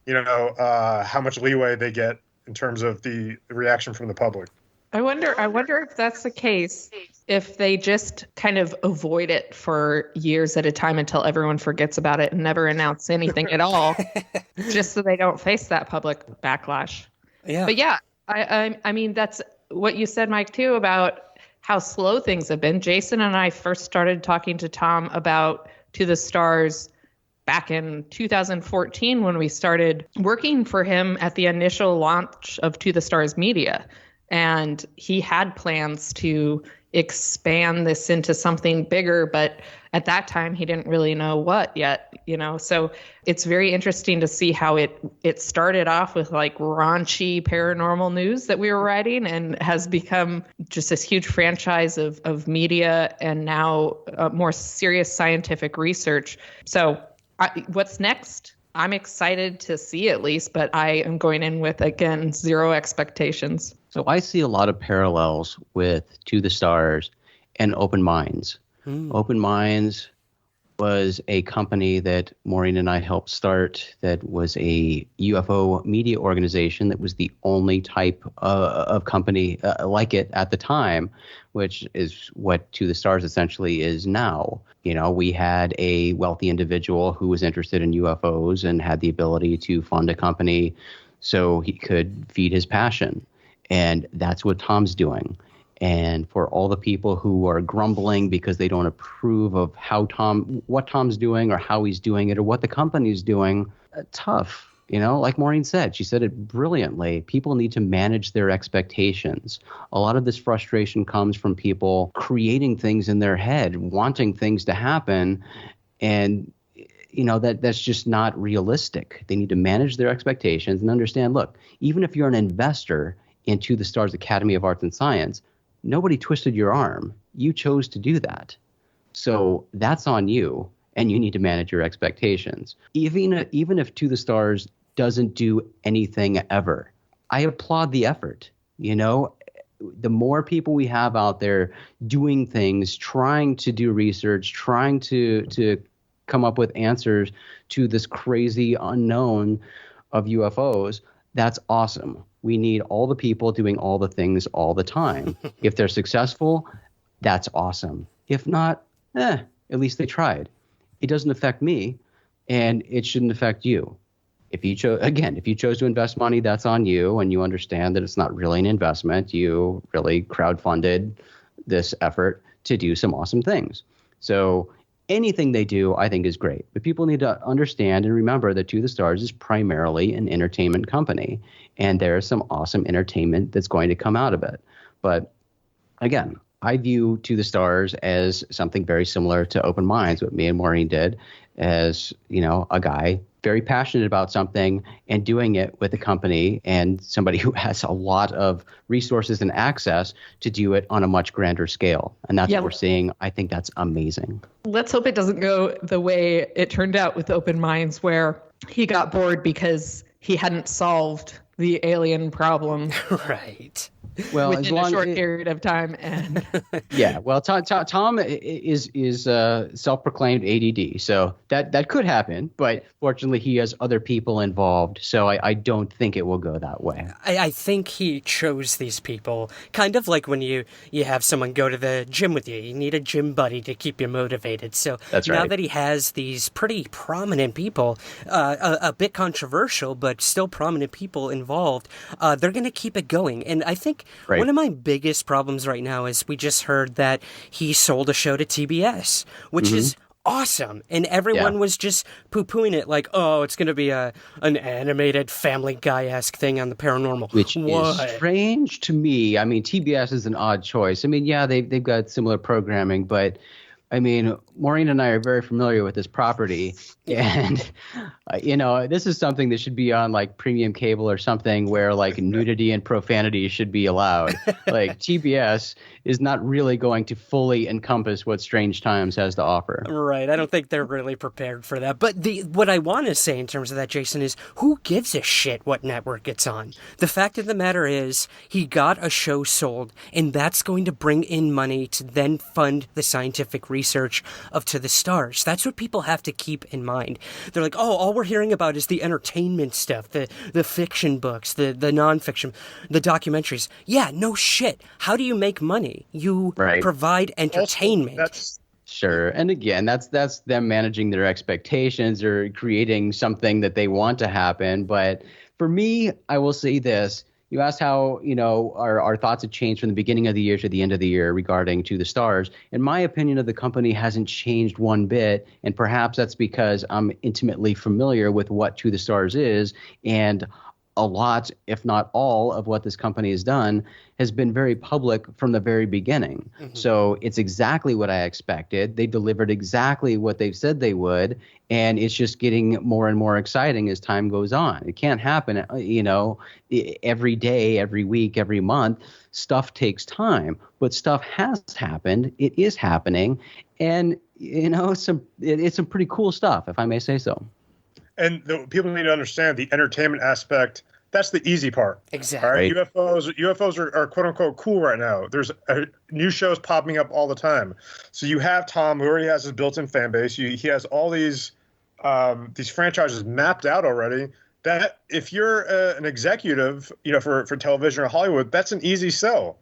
how much leeway they get in terms of the reaction from the public. I wonder if that's the case, if they just kind of avoid it for years at a time until everyone forgets about it and never announce anything at all, just so they don't face that public backlash. Yeah. But yeah, I mean, that's what you said, Mike, too, about how slow things have been. Jason and I first started talking to Tom about To the Stars back in 2014 when we started working for him at the initial launch of To the Stars Media. And he had plans to expand this into something bigger, but at that time he didn't really know what yet, So it's very interesting to see how it started off with like raunchy paranormal news that we were writing and has become just this huge franchise of media and now more serious scientific research. So what's next? I'm excited to see at least, but I am going in with, again, zero expectations. So I see a lot of parallels with To the Stars and Open Minds. Open Minds was a company that Maureen and I helped start that was a UFO media organization that was the only type of company like it at the time, which is what To the Stars essentially is now. We had a wealthy individual who was interested in UFOs and had the ability to fund a company so he could feed his passion. And that's what Tom's doing. And for all the people who are grumbling because they don't approve of what Tom's doing or how he's doing it or what the company's doing, tough. Like Maureen said, she said it brilliantly. People need to manage their expectations. A lot of this frustration comes from people creating things in their head, wanting things to happen. And, that's just not realistic. They need to manage their expectations and understand, look, even if you're an investor into the Stars Academy of Arts and Science, nobody twisted your arm. You chose to do that. So that's on you, and you need to manage your expectations. Even if To the Stars doesn't do anything ever, I applaud the effort. The more people we have out there doing things, trying to do research, trying to come up with answers to this crazy unknown of UFOs, that's awesome. We need all the people doing all the things all the time. If they're successful, that's awesome. If not, at least they tried. It doesn't affect me, and it shouldn't affect you. If you chose to invest money, that's on you, and you understand that it's not really an investment. You really crowdfunded this effort to do some awesome things. So anything they do, I think, is great. But people need to understand and remember that To the Stars is primarily an entertainment company, and there's some awesome entertainment that's going to come out of it. But again, I view To the Stars as something very similar to Open Minds, what me and Maureen did, as, a guy very passionate about something and doing it with a company and somebody who has a lot of resources and access to do it on a much grander scale. And that's what we're seeing. I think that's amazing. Let's hope it doesn't go the way it turned out with Open Minds, where he got bored because he hadn't solved the alien problem. Right. Well, within a short period of time. And yeah, well, Tom is self-proclaimed ADD, so that could happen. But fortunately, he has other people involved, so I don't think it will go that way. I think he chose these people, kind of like when you have someone go to the gym with you. You need a gym buddy to keep you motivated. So That's now right. that he has these pretty prominent people, a bit controversial, but still prominent people involved, they're going to keep it going. And I think one of my biggest problems right now is we just heard that he sold a show to TBS, which is awesome. And everyone was just poo-pooing it like, oh, it's going to be an animated Family Guy-esque thing on the paranormal. Which is strange to me. I mean, TBS is an odd choice. I mean, yeah, they've got similar programming, but I mean, Maureen and I are very familiar with this property, and this is something that should be on like premium cable or something where like nudity and profanity should be allowed. Like TBS is not really going to fully encompass what Strange Times has to offer. Right. I don't think they're really prepared for that. But what I want to say in terms of that, Jason, is who gives a shit what network it's on? The fact of the matter is he got a show sold, and that's going to bring in money to then fund the scientific research of To the Stars. That's what people have to keep in mind. They're like, oh, all we're hearing about is the entertainment stuff, the fiction books, the nonfiction, the documentaries. Yeah, no shit. How do you make money? You provide entertainment. Sure. And again, that's them managing their expectations or creating something that they want to happen. But for me, I will say this. You asked how, our thoughts have changed from the beginning of the year to the end of the year regarding To the Stars. And my opinion of the company hasn't changed one bit. And perhaps that's because I'm intimately familiar with what To the Stars is. And a lot, if not all, of what this company has done has been very public from the very beginning. Mm-hmm. So it's exactly what I expected. They delivered exactly what they've said they would, and it's just getting more and more exciting as time goes on. It can't happen, every day, every week, every month. Stuff takes time, but stuff has happened. It is happening, and it's some pretty cool stuff, if I may say so. And people need to understand the entertainment aspect. That's the easy part. Exactly. All right? UFOs are quote unquote cool right now. There's new shows popping up all the time. So you have Tom, who already has his built-in fan base. He has all these franchises mapped out already. That if you're an executive, for television or Hollywood, that's an easy sell.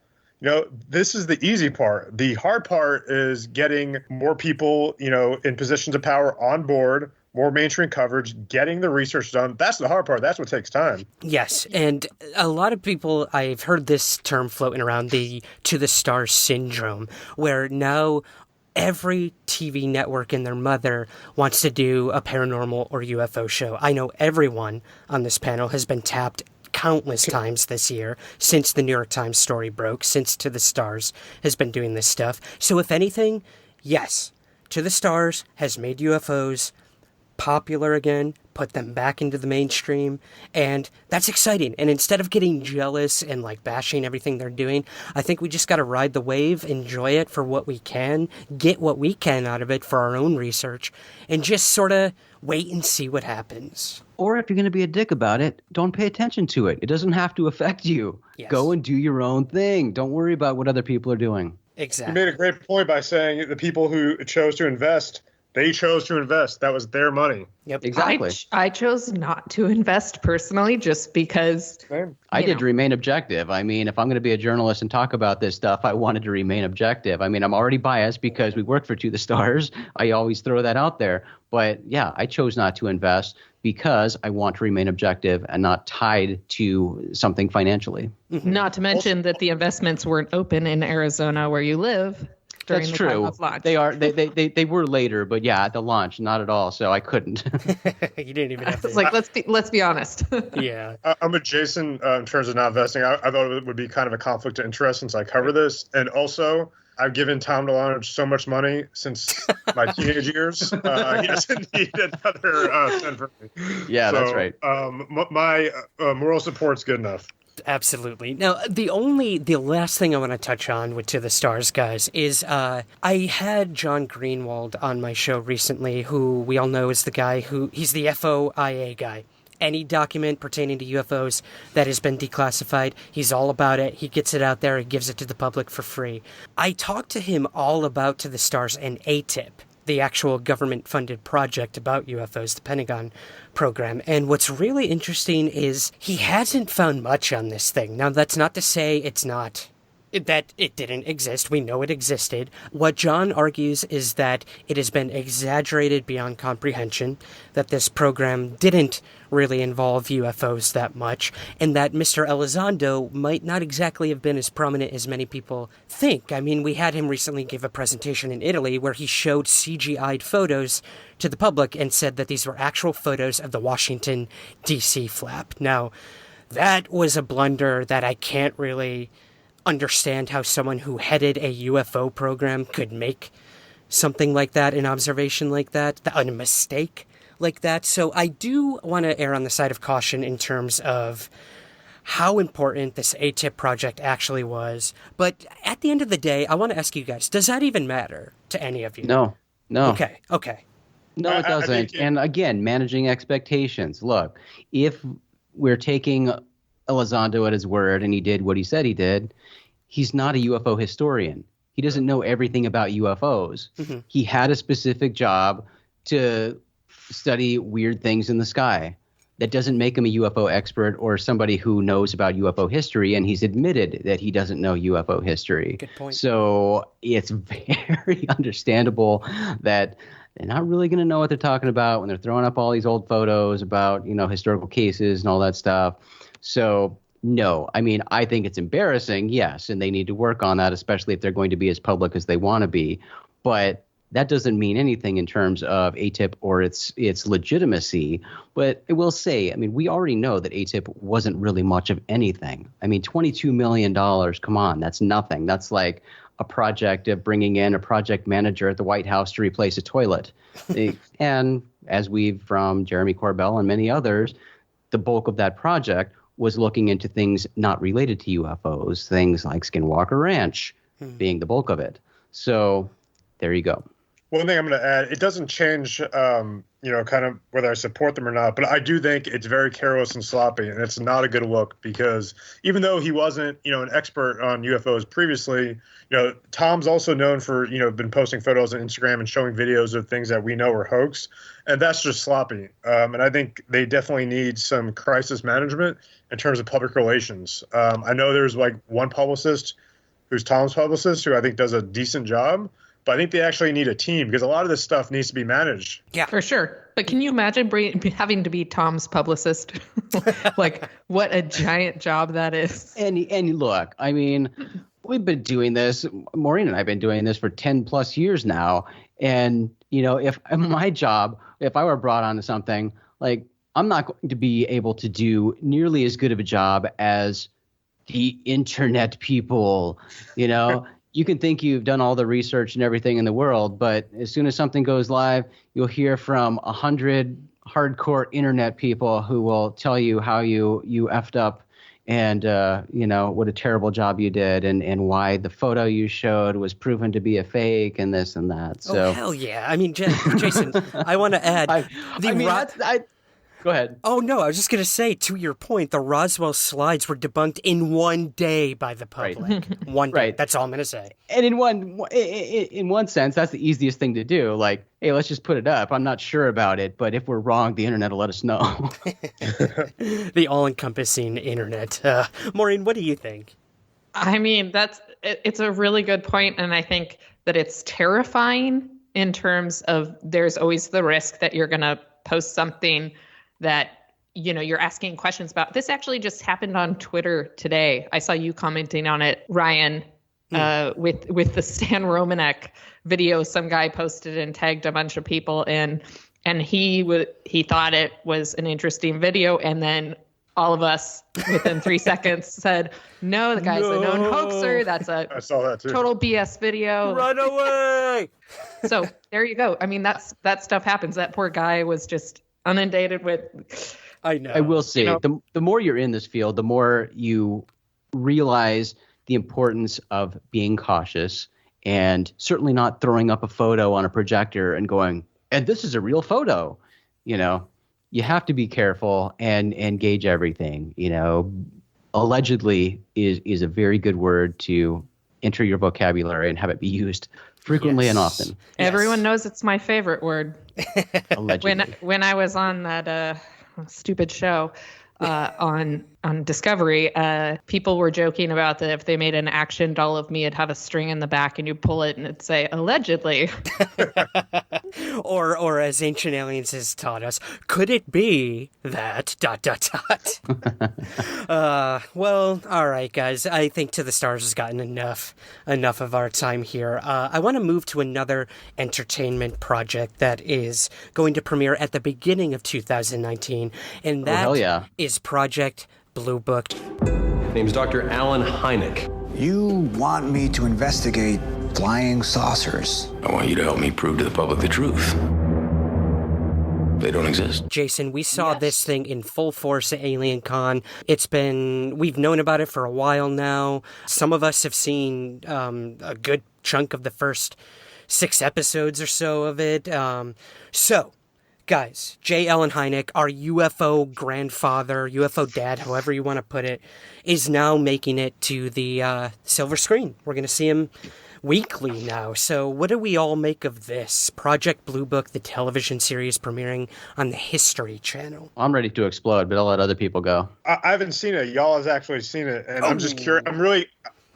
This is the easy part. The hard part is getting more people, in positions of power on board, more mainstream coverage, getting the research done. That's the hard part. That's what takes time. Yes, and a lot of people, I've heard this term floating around, the To the Stars syndrome, where now every TV network and their mother wants to do a paranormal or UFO show. I know everyone on this panel has been tapped countless times this year since the New York Times story broke, since To the Stars has been doing this stuff. So if anything, yes, To the Stars has made UFOs popular again, put them back into the mainstream, and that's exciting. And instead of getting jealous and bashing everything they're doing, I think we just got to ride the wave, enjoy it for what we can, get what we can out of it for our own research, and just sort of wait and see what happens. Or if you're going to be a dick about it, don't pay attention to it. It doesn't have to affect you. Yes. Go and do your own thing. Don't worry about what other people are doing. Exactly. You made a great point by saying the people who chose to invest, they chose to invest. That was their money. Yep, exactly. I chose not to invest personally, just because I did to remain objective. I mean, if I'm going to be a journalist and talk about this stuff, I wanted to remain objective. I mean, I'm already biased because we work for To the Stars. I always throw that out there. But yeah, I chose not to invest because I want to remain objective and not tied to something financially. Not to mention that the investments weren't open in Arizona where you live. That's true. They are. They were later, but yeah, at the launch, not at all. So I couldn't. You didn't even have to. It's like let's be honest. Yeah. I'm with Jason in terms of not investing. I thought it would be kind of a conflict of interest since I cover this, and also I've given Tom DeLonge so much money since my teenage years. He doesn't need another cent from me. Yeah, that's right. My moral support's good enough. Absolutely. Now, the last thing I want to touch on with To the Stars, guys, is I had John Greenwald on my show recently, who we all know is the guy he's the FOIA guy. any document pertaining to UFOs that has been declassified. He's all about it. He gets it out there and gives it to the public for free. I talked to him all about To the Stars and ATIP, the actual government-funded project about UFOs, the Pentagon program. And what's really interesting is he hasn't found much on this thing. Now, that's not to say that it didn't exist. We know it existed. What John argues is that it has been exaggerated beyond comprehension, that this program didn't really involve UFOs that much, and that Mr. Elizondo might not exactly have been as prominent as many people think. I mean, we had him recently give a presentation in Italy where he showed CGI'd photos to the public and said that these were actual photos of the Washington, D.C. flap. Now, that was a blunder that I can't really understand how someone who headed a UFO program could make something like that, an observation like that, a mistake like that. So I do want to err on the side of caution in terms of how important this ATIP project actually was. But at the end of the day, I want to ask you guys, does that even matter to any of you? No. Okay. No, it doesn't. And again, managing expectations. Look, if we're taking Elizondo at his word and he did what he said he did, he's not a UFO historian. He doesn't know everything about UFOs. Mm-hmm. He had a specific job to study weird things in the sky. That doesn't make him a UFO expert or somebody who knows about UFO history, and he's admitted that he doesn't know UFO history. Good point. So it's very understandable that they're not really going to know what they're talking about when they're throwing up all these old photos about, historical cases and all that stuff. So, no, I mean, I think it's embarrassing, yes, and they need to work on that, especially if they're going to be as public as they want to be. But that doesn't mean anything in terms of ATIP or its legitimacy. But I will say, I mean, we already know that ATIP wasn't really much of anything. I mean, $22 million, come on, that's nothing. That's like a project of bringing in a project manager at the White House to replace a toilet. And as we've from Jeremy Corbell and many others, the bulk of that project was looking into things not related to UFOs, things like Skinwalker Ranch being the bulk of it. So there you go. One thing I'm going to add, it doesn't change, kind of whether I support them or not, but I do think it's very careless and sloppy, and it's not a good look because even though he wasn't, an expert on UFOs previously, Tom's also known for, been posting photos on Instagram and showing videos of things that we know are hoax, and that's just sloppy. And I think they definitely need some crisis management in terms of public relations. I know there's like one publicist who's Tom's publicist who I think does a decent job, but I think they actually need a team because a lot of this stuff needs to be managed. Yeah, for sure. But can you imagine having to be Tom's publicist? Like, what a giant job that is. And look, I mean, we've been doing this. Maureen and I have been doing this for 10 plus years now. And, if my job, if I were brought onto something, like, I'm not going to be able to do nearly as good of a job as the internet people, You can think you've done all the research and everything in the world, but as soon as something goes live, you'll hear from 100 hardcore internet people who will tell you how you effed up and, what a terrible job you did and why the photo you showed was proven to be a fake and this and that. So. Oh, hell yeah. I mean, Jason, I want to add. Go ahead. Oh, no, I was just going to say, to your point, the Roswell slides were debunked in one day by the public. Right. One day. Right. That's all I'm going to say. And in one sense, that's the easiest thing to do. Like, hey, let's just put it up. I'm not sure about it, but if we're wrong, the internet will let us know. The all-encompassing internet. Maureen, what do you think? I mean, it's a really good point, and I think that it's terrifying in terms of there's always the risk that you're going to post something that, you're asking questions about. This actually just happened on Twitter today. I saw you commenting on it, Ryan, with the Stan Romanek video. Some guy posted and tagged a bunch of people in, and he thought it was an interesting video. And then all of us within 3 seconds said, no, the guy's a known hoaxer. That's I saw that too. Total BS video. Run away. So there you go. I mean, that stuff happens. That poor guy was just inundated with. I know. I will say, the more you're in this field, the more you realize the importance of being cautious and certainly not throwing up a photo on a projector and going, and this is a real photo. you have to be careful and gauge everything. You know, allegedly is a very good word to enter your vocabulary and have it be used frequently and often. Everyone knows it's my favorite word. Allegedly. When I was on that stupid show on Discovery, people were joking about that if they made an action doll of me, it'd have a string in the back and you pull it and it'd say allegedly. or as Ancient Aliens has taught us, could it be that ... Well, all right, guys. I think To the Stars has gotten enough of our time here. I want to move to another entertainment project that is going to premiere at the beginning of 2019, and that is Project Blue Book. Name's Dr. Alan Hynek. You want me to investigate flying saucers? I want you to help me prove to the public the truth. They don't exist. Jason, we saw this thing in full force at AlienCon. We've known about it for a while now. Some of us have seen a good chunk of the first 6 episodes or so of it. So, guys, J. Allen Hynek, our UFO grandfather, UFO dad, however you want to put it, is now making it to the silver screen. We're going to see him weekly now. So what do we all make of this? Project Blue Book, the television series premiering on the History Channel. I'm ready to explode, but I'll let other people go. I haven't seen it. Y'all has actually seen it, and I'm just curious.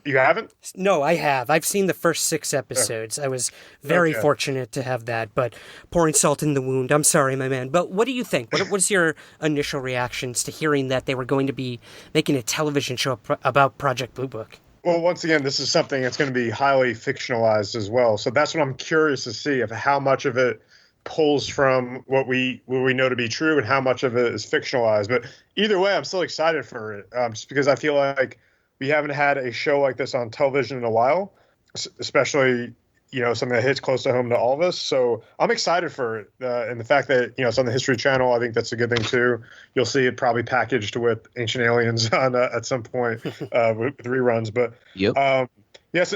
You haven't? No, I have. I've seen the first 6 episodes. I was very fortunate to have that, but pouring salt in the wound. I'm sorry, my man. But what do you think? What's your initial reactions to hearing that they were going to be making a television show about Project Blue Book? Well, once again, this is something that's going to be highly fictionalized as well. So that's what I'm curious to see, of how much of it pulls from what we know to be true and how much of it is fictionalized. But either way, I'm still excited for it, just because I feel like we haven't had a show like this on television in a while, especially, something that hits close to home to all of us. So I'm excited for it. And the fact that, it's on the History Channel, I think that's a good thing too. You'll see it probably packaged with Ancient Aliens on at some point with reruns. But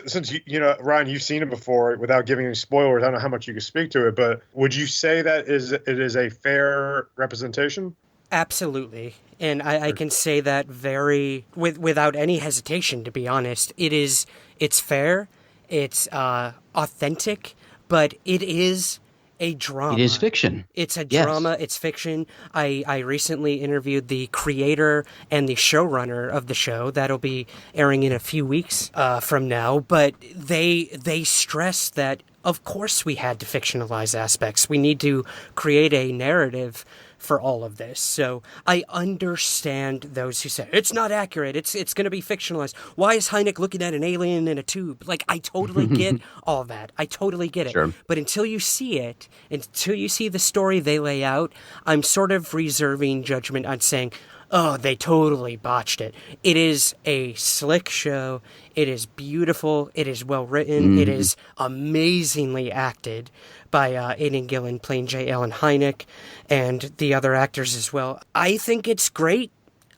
since, Ryan, you've seen it before, without giving any spoilers, I don't know how much you can speak to it, but would you say that it is a fair representation? Absolutely. And I can say that without any hesitation, to be honest. It's fair, it's authentic, but it is a drama. It is fiction. It's a drama, it's fiction. I recently interviewed the creator and the showrunner of the show. That'll be airing in a few weeks from now, but they stress that, of course, we had to fictionalize aspects. We need to create a narrative for all of this. So I understand those who say it's not accurate. It's going to be fictionalized. Why is Hynek looking at an alien in a tube? Like, I totally get all that. I totally get it. Sure. But until you see it, until you see the story they lay out, I'm sort of reserving judgment on saying, oh, they totally botched it. It is a slick show. It is beautiful. It is well written. It is amazingly acted by Aidan Gillen playing J. Allen Hynek and the other actors as well. I think it's great.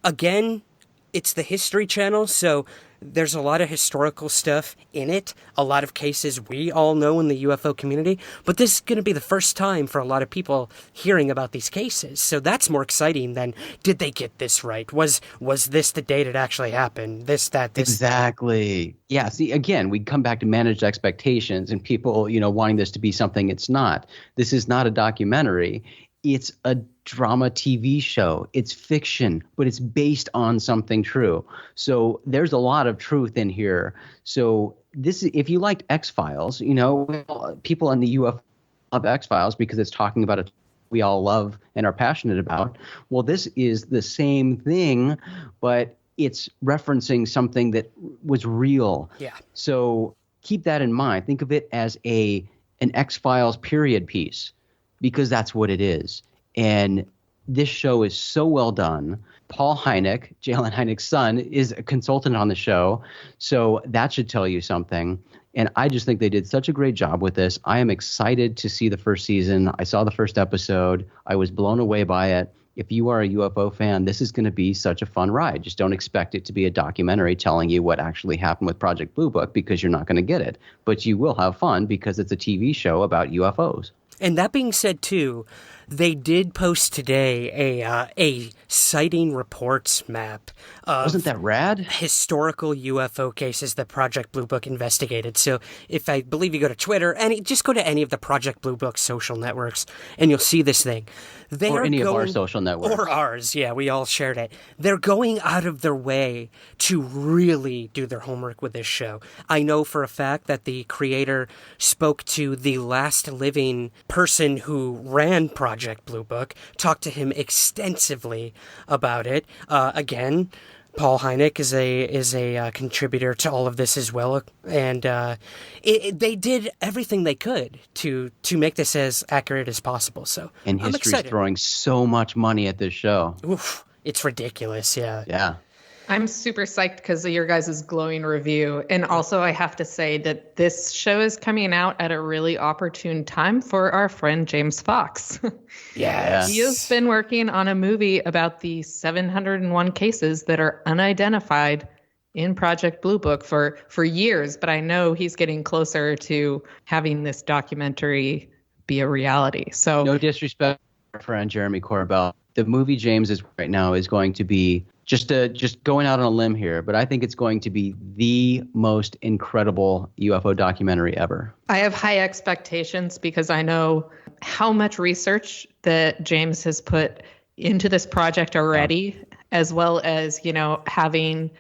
Again, it's the History Channel, so there's a lot of historical stuff in it, a lot of cases we all know in the UFO community, but this is going to be the first time for a lot of people hearing about these cases. So that's more exciting than, did they get this right? Was this the date it actually happened? This. Exactly. Yeah, see, again, we come back to managed expectations and people, wanting this to be something it's not. This is not a documentary. It's a drama TV show. It's fiction, but it's based on something true. So there's a lot of truth in here. So if you liked X-Files, people in the UFO love X-Files because it's talking about it we all love and are passionate about. Well, this is the same thing, but it's referencing something that was real. Yeah. So keep that in mind. Think of it as an X-Files period piece, because that's what it is. And this show is so well done. Paul Hynek, J. Allen Hynek's son, is a consultant on the show. So that should tell you something. And I just think they did such a great job with this. I am excited to see the first season. I saw the first episode. I was blown away by it. If you are a UFO fan, this is going to be such a fun ride. Just don't expect it to be a documentary telling you what actually happened with Project Blue Book, because you're not going to get it. But you will have fun because it's a TV show about UFOs. And that being said, too, they did post today a sighting reports map of Wasn't that rad? historical UFO cases that Project Blue Book investigated. So if I believe you go to Twitter, just go to any of the Project Blue Book social networks, and you'll see this thing. Or any of our social networks. Or ours, yeah, we all shared it. They're going out of their way to really do their homework with this show. I know for a fact that the creator spoke to the last living person who ran Project Blue Book, talked to him extensively about it. Again, Paul Hynek is a contributor to all of this as well, and they did everything they could to make this as accurate as possible. So and I'm history's excited. throwing so much money at this show. Oof, it's ridiculous. Yeah. Yeah. I'm super psyched because of your guys' glowing review. And also, I have to say that this show is coming out at a really opportune time for our friend James Fox. Yes. He has been working on a movie about the 701 cases that are unidentified in Project Blue Book for years. But I know he's getting closer to having this documentary be a reality. So no disrespect to our friend Jeremy Corbell. The movie James is right now is going to be just going out on a limb here, but I think it's going to be the most incredible UFO documentary ever. I have high expectations because I know how much research that James has put into this project already, as well as, having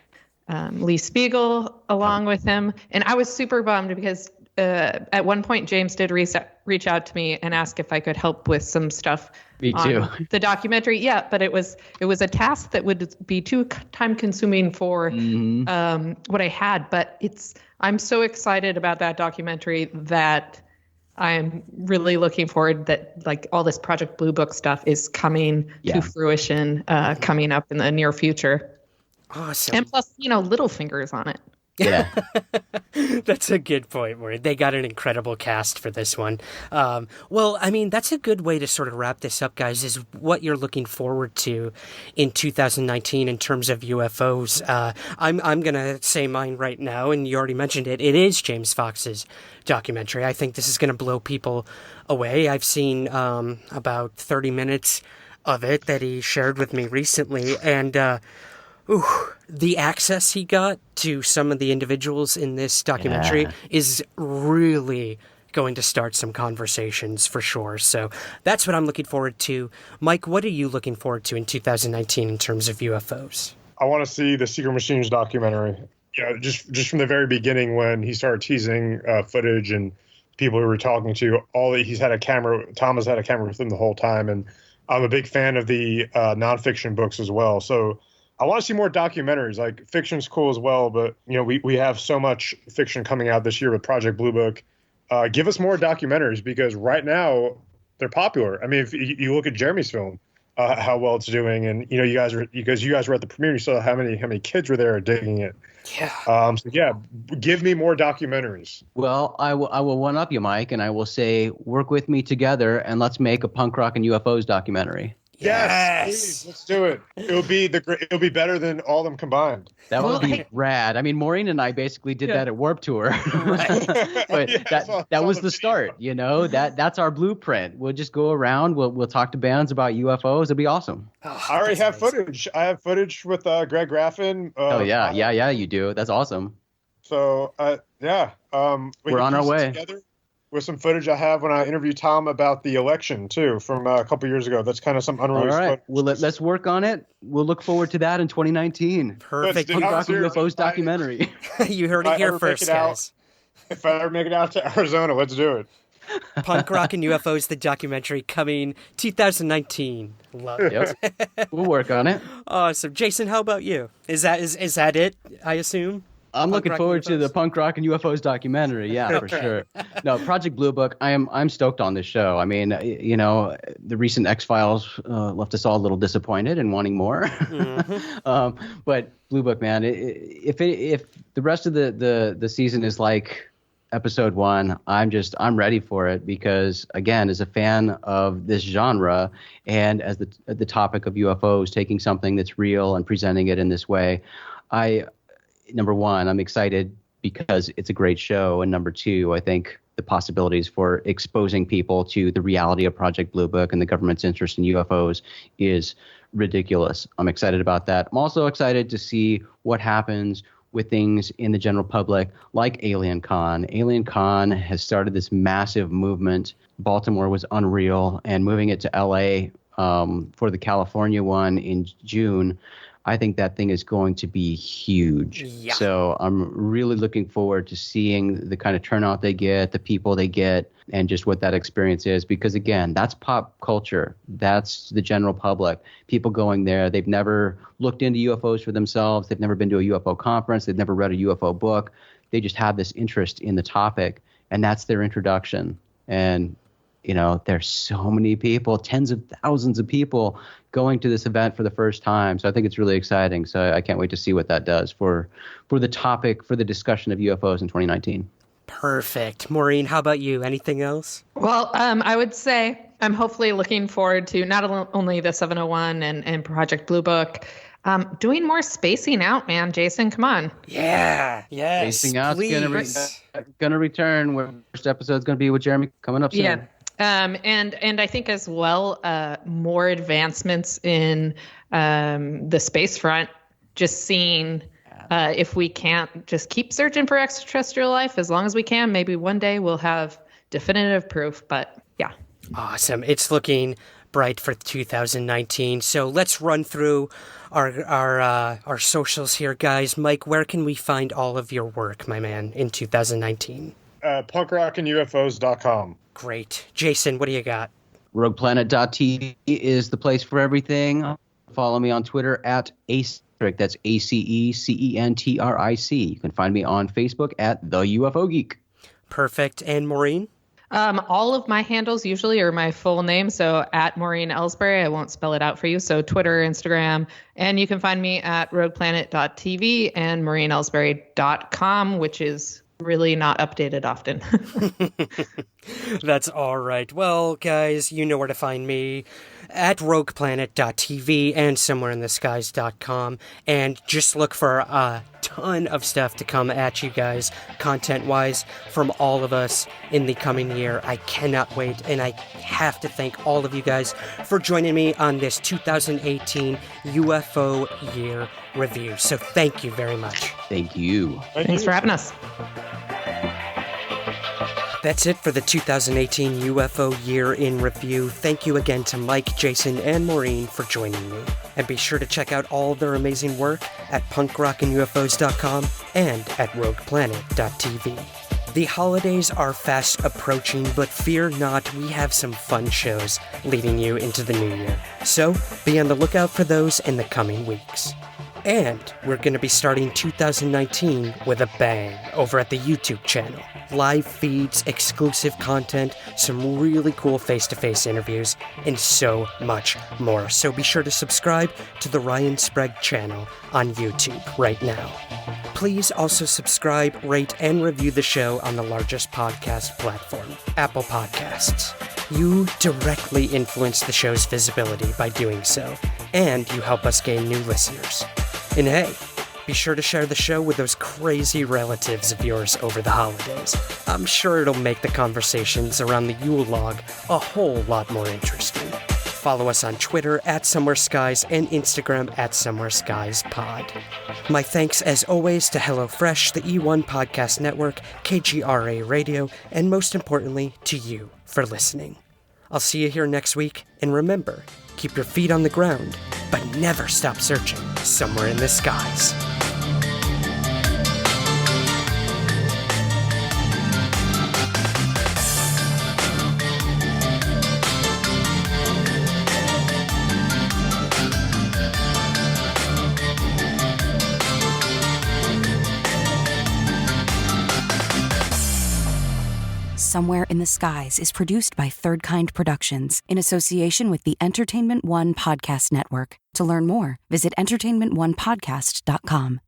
Lee Spiegel along with him. And I was super bummed because at one point, James did reach out to me and ask if I could help with some stuff. Me too. On the documentary, yeah, but it was a task that would be too time consuming for what I had. But I'm so excited about that documentary that I'm really looking forward that like all this Project Blue Book stuff is coming to fruition, coming up in the near future. Awesome. And plus, Littlefinger's on it. Yeah. That's a good point, Maureen. They got an incredible cast for this one. Well, I mean, that's a good way to sort of wrap this up, guys, is what you're looking forward to in 2019 in terms of UFOs. I'm going to say mine right now, and you already mentioned it. It is James Fox's documentary. I think this is going to blow people away. I've seen about 30 minutes of it that he shared with me recently, and the access he got to some of the individuals in this documentary is really going to start some conversations for sure. So that's what I'm looking forward to. Mike, what are you looking forward to in 2019 in terms of UFOs? I want to see the Secret Machines documentary. Just from the very beginning when he started teasing footage and people who were talking to, he's had a camera. Tom has had a camera with him the whole time, and I'm a big fan of the nonfiction books as well. So I want to see more documentaries. Like, fiction's cool as well, but we have so much fiction coming out this year with Project Blue Book. Give us more documentaries because right now they're popular. I mean, if you look at Jeremy's film, how well it's doing, and you guys were at the premiere, you saw how many kids were there digging it. Yeah. Give me more documentaries. Well, I will one up you, Mike, and I will say, work with me together and let's make a punk rock and UFOs documentary. Yes, please, let's do it. It'll be better than all of them combined. That would be rad. I mean, Maureen and I basically did that at Warped Tour, but that was the start. That's our blueprint. We'll just go around. We'll talk to bands about UFOs. It'll be aweson. I already have footage. I have footage with Greg Graffin. Oh yeah, you do. That's awesome. So we're on our way. Together with some footage I have when I interviewed Tom about the election too from a couple years ago. That's kind of some unreleased. All right. footage. Well, let's work on it. We'll look forward to that in 2019. Perfect. Punk rock and UFOs documentary. You heard it here first, guys. If I ever make it out to Arizona, let's do it. Punk Rock and UFOs, the documentary, coming 2019. Love it. Yep. We'll work on it. Awesome. Jason, how about you? Is that it, I assume? I'm looking forward to the Punk Rock and UFOs documentary. Yeah, for sure. No, Project Blue Book. I'm stoked on this show. I mean, the recent X-Files left us all a little disappointed and wanting more. Mm-hmm. But Blue Book, man, if the rest of the season is like episode 1, I'm ready for it because, again, as a fan of this genre and as the topic of UFOs, taking something that's real and presenting it in this way, number one, I'm excited because it's a great show. And number two, I think the possibilities for exposing people to the reality of Project Blue Book and the government's interest in UFOs is ridiculous. I'm excited about that. I'm also excited to see what happens with things in the general public like Alien Con. Alien Con has started this massive movement. Baltimore was unreal, and moving it to LA for the California one in June, I think that thing is going to be huge. Yeah. So I'm really looking forward to seeing the kind of turnout they get, the people they get, and just what that experience is. Because again, that's pop culture. That's the general public. People going there, they've never looked into UFOs for themselves. They've never been to a UFO conference. They've never read a UFO book. They just have this interest in the topic, and that's their introduction. And you know, there's so many people, tens of thousands of people going to this event for the first time. So I think it's really exciting. So I can't wait to see what that does for the topic, for the discussion of UFOs in 2019. Perfect. Maureen, how about you? Anything else? Well, I would say I'm hopefully looking forward to not only the 701 and Project Blue Book, doing more spacing out, man. Jason, come on. Yeah. Yes. Spacing out's gonna return. Where the first episode's gonna be with Jeremy coming up soon. Yeah. And I think as well, more advancements in the space front, just seeing if we can't just keep searching for extraterrestrial life as long as we can. Maybe one day we'll have definitive proof, but yeah. Awesome. It's looking bright for 2019. So let's run through our socials here, guys. Mike, where can we find all of your work, my man, in 2019? punkrockandufos.com. Great. Jason, what do you got? RoguePlanet.tv is the place for everything. Follow me on Twitter at Acecentric. That's ACECENTRIC. You can find me on Facebook at The UFO Geek. Perfect. And Maureen? All of my handles usually are my full name, so at Maureen Ellsbury. I won't spell it out for you. So Twitter, Instagram, and you can find me at RoguePlanet.tv and MaureenEllsbury.com, which is really not updated often. That's all right. Well, guys, you know where to find me at rogueplanet.tv and somewhereintheskies.com. And just look for a ton of stuff to come at you guys, content-wise, from all of us in the coming year. I cannot wait, and I have to thank all of you guys for joining me on this 2018 UFO Year Review. So thank you very much. Thank you. Thanks for having us. That's it for the 2018 UFO Year in Review. Thank you again to Mike, Jason, and Maureen for joining me. And be sure to check out all of their amazing work at punkrockandufos.com and at rogueplanet.tv. The holidays are fast approaching, but fear not, we have some fun shows leading you into the new year. So be on the lookout for those in the coming weeks. And we're going to be starting 2019 with a bang over at the YouTube channel. Live feeds, exclusive content, some really cool face-to-face interviews, and so much more. So be sure to subscribe to the Ryan Sprague channel on YouTube right now. Please also subscribe, rate, and review the show on the largest podcast platform, Apple Podcasts. You directly influence the show's visibility by doing so, and you help us gain new listeners. And hey, be sure to share the show with those crazy relatives of yours over the holidays. I'm sure it'll make the conversations around the Yule log a whole lot more interesting. Follow us on Twitter at SomewhereSkies and Instagram at SomewhereSkiesPod. My thanks as always to HelloFresh, the E1 Podcast Network, KGRA Radio, and most importantly, to you for listening. I'll see you here next week, and remember, keep your feet on the ground, but never stop searching somewhere in the skies. Somewhere in the Skies is produced by Third Kind Productions in association with the Entertainment One Podcast Network. To learn more, visit entertainmentonepodcast.com.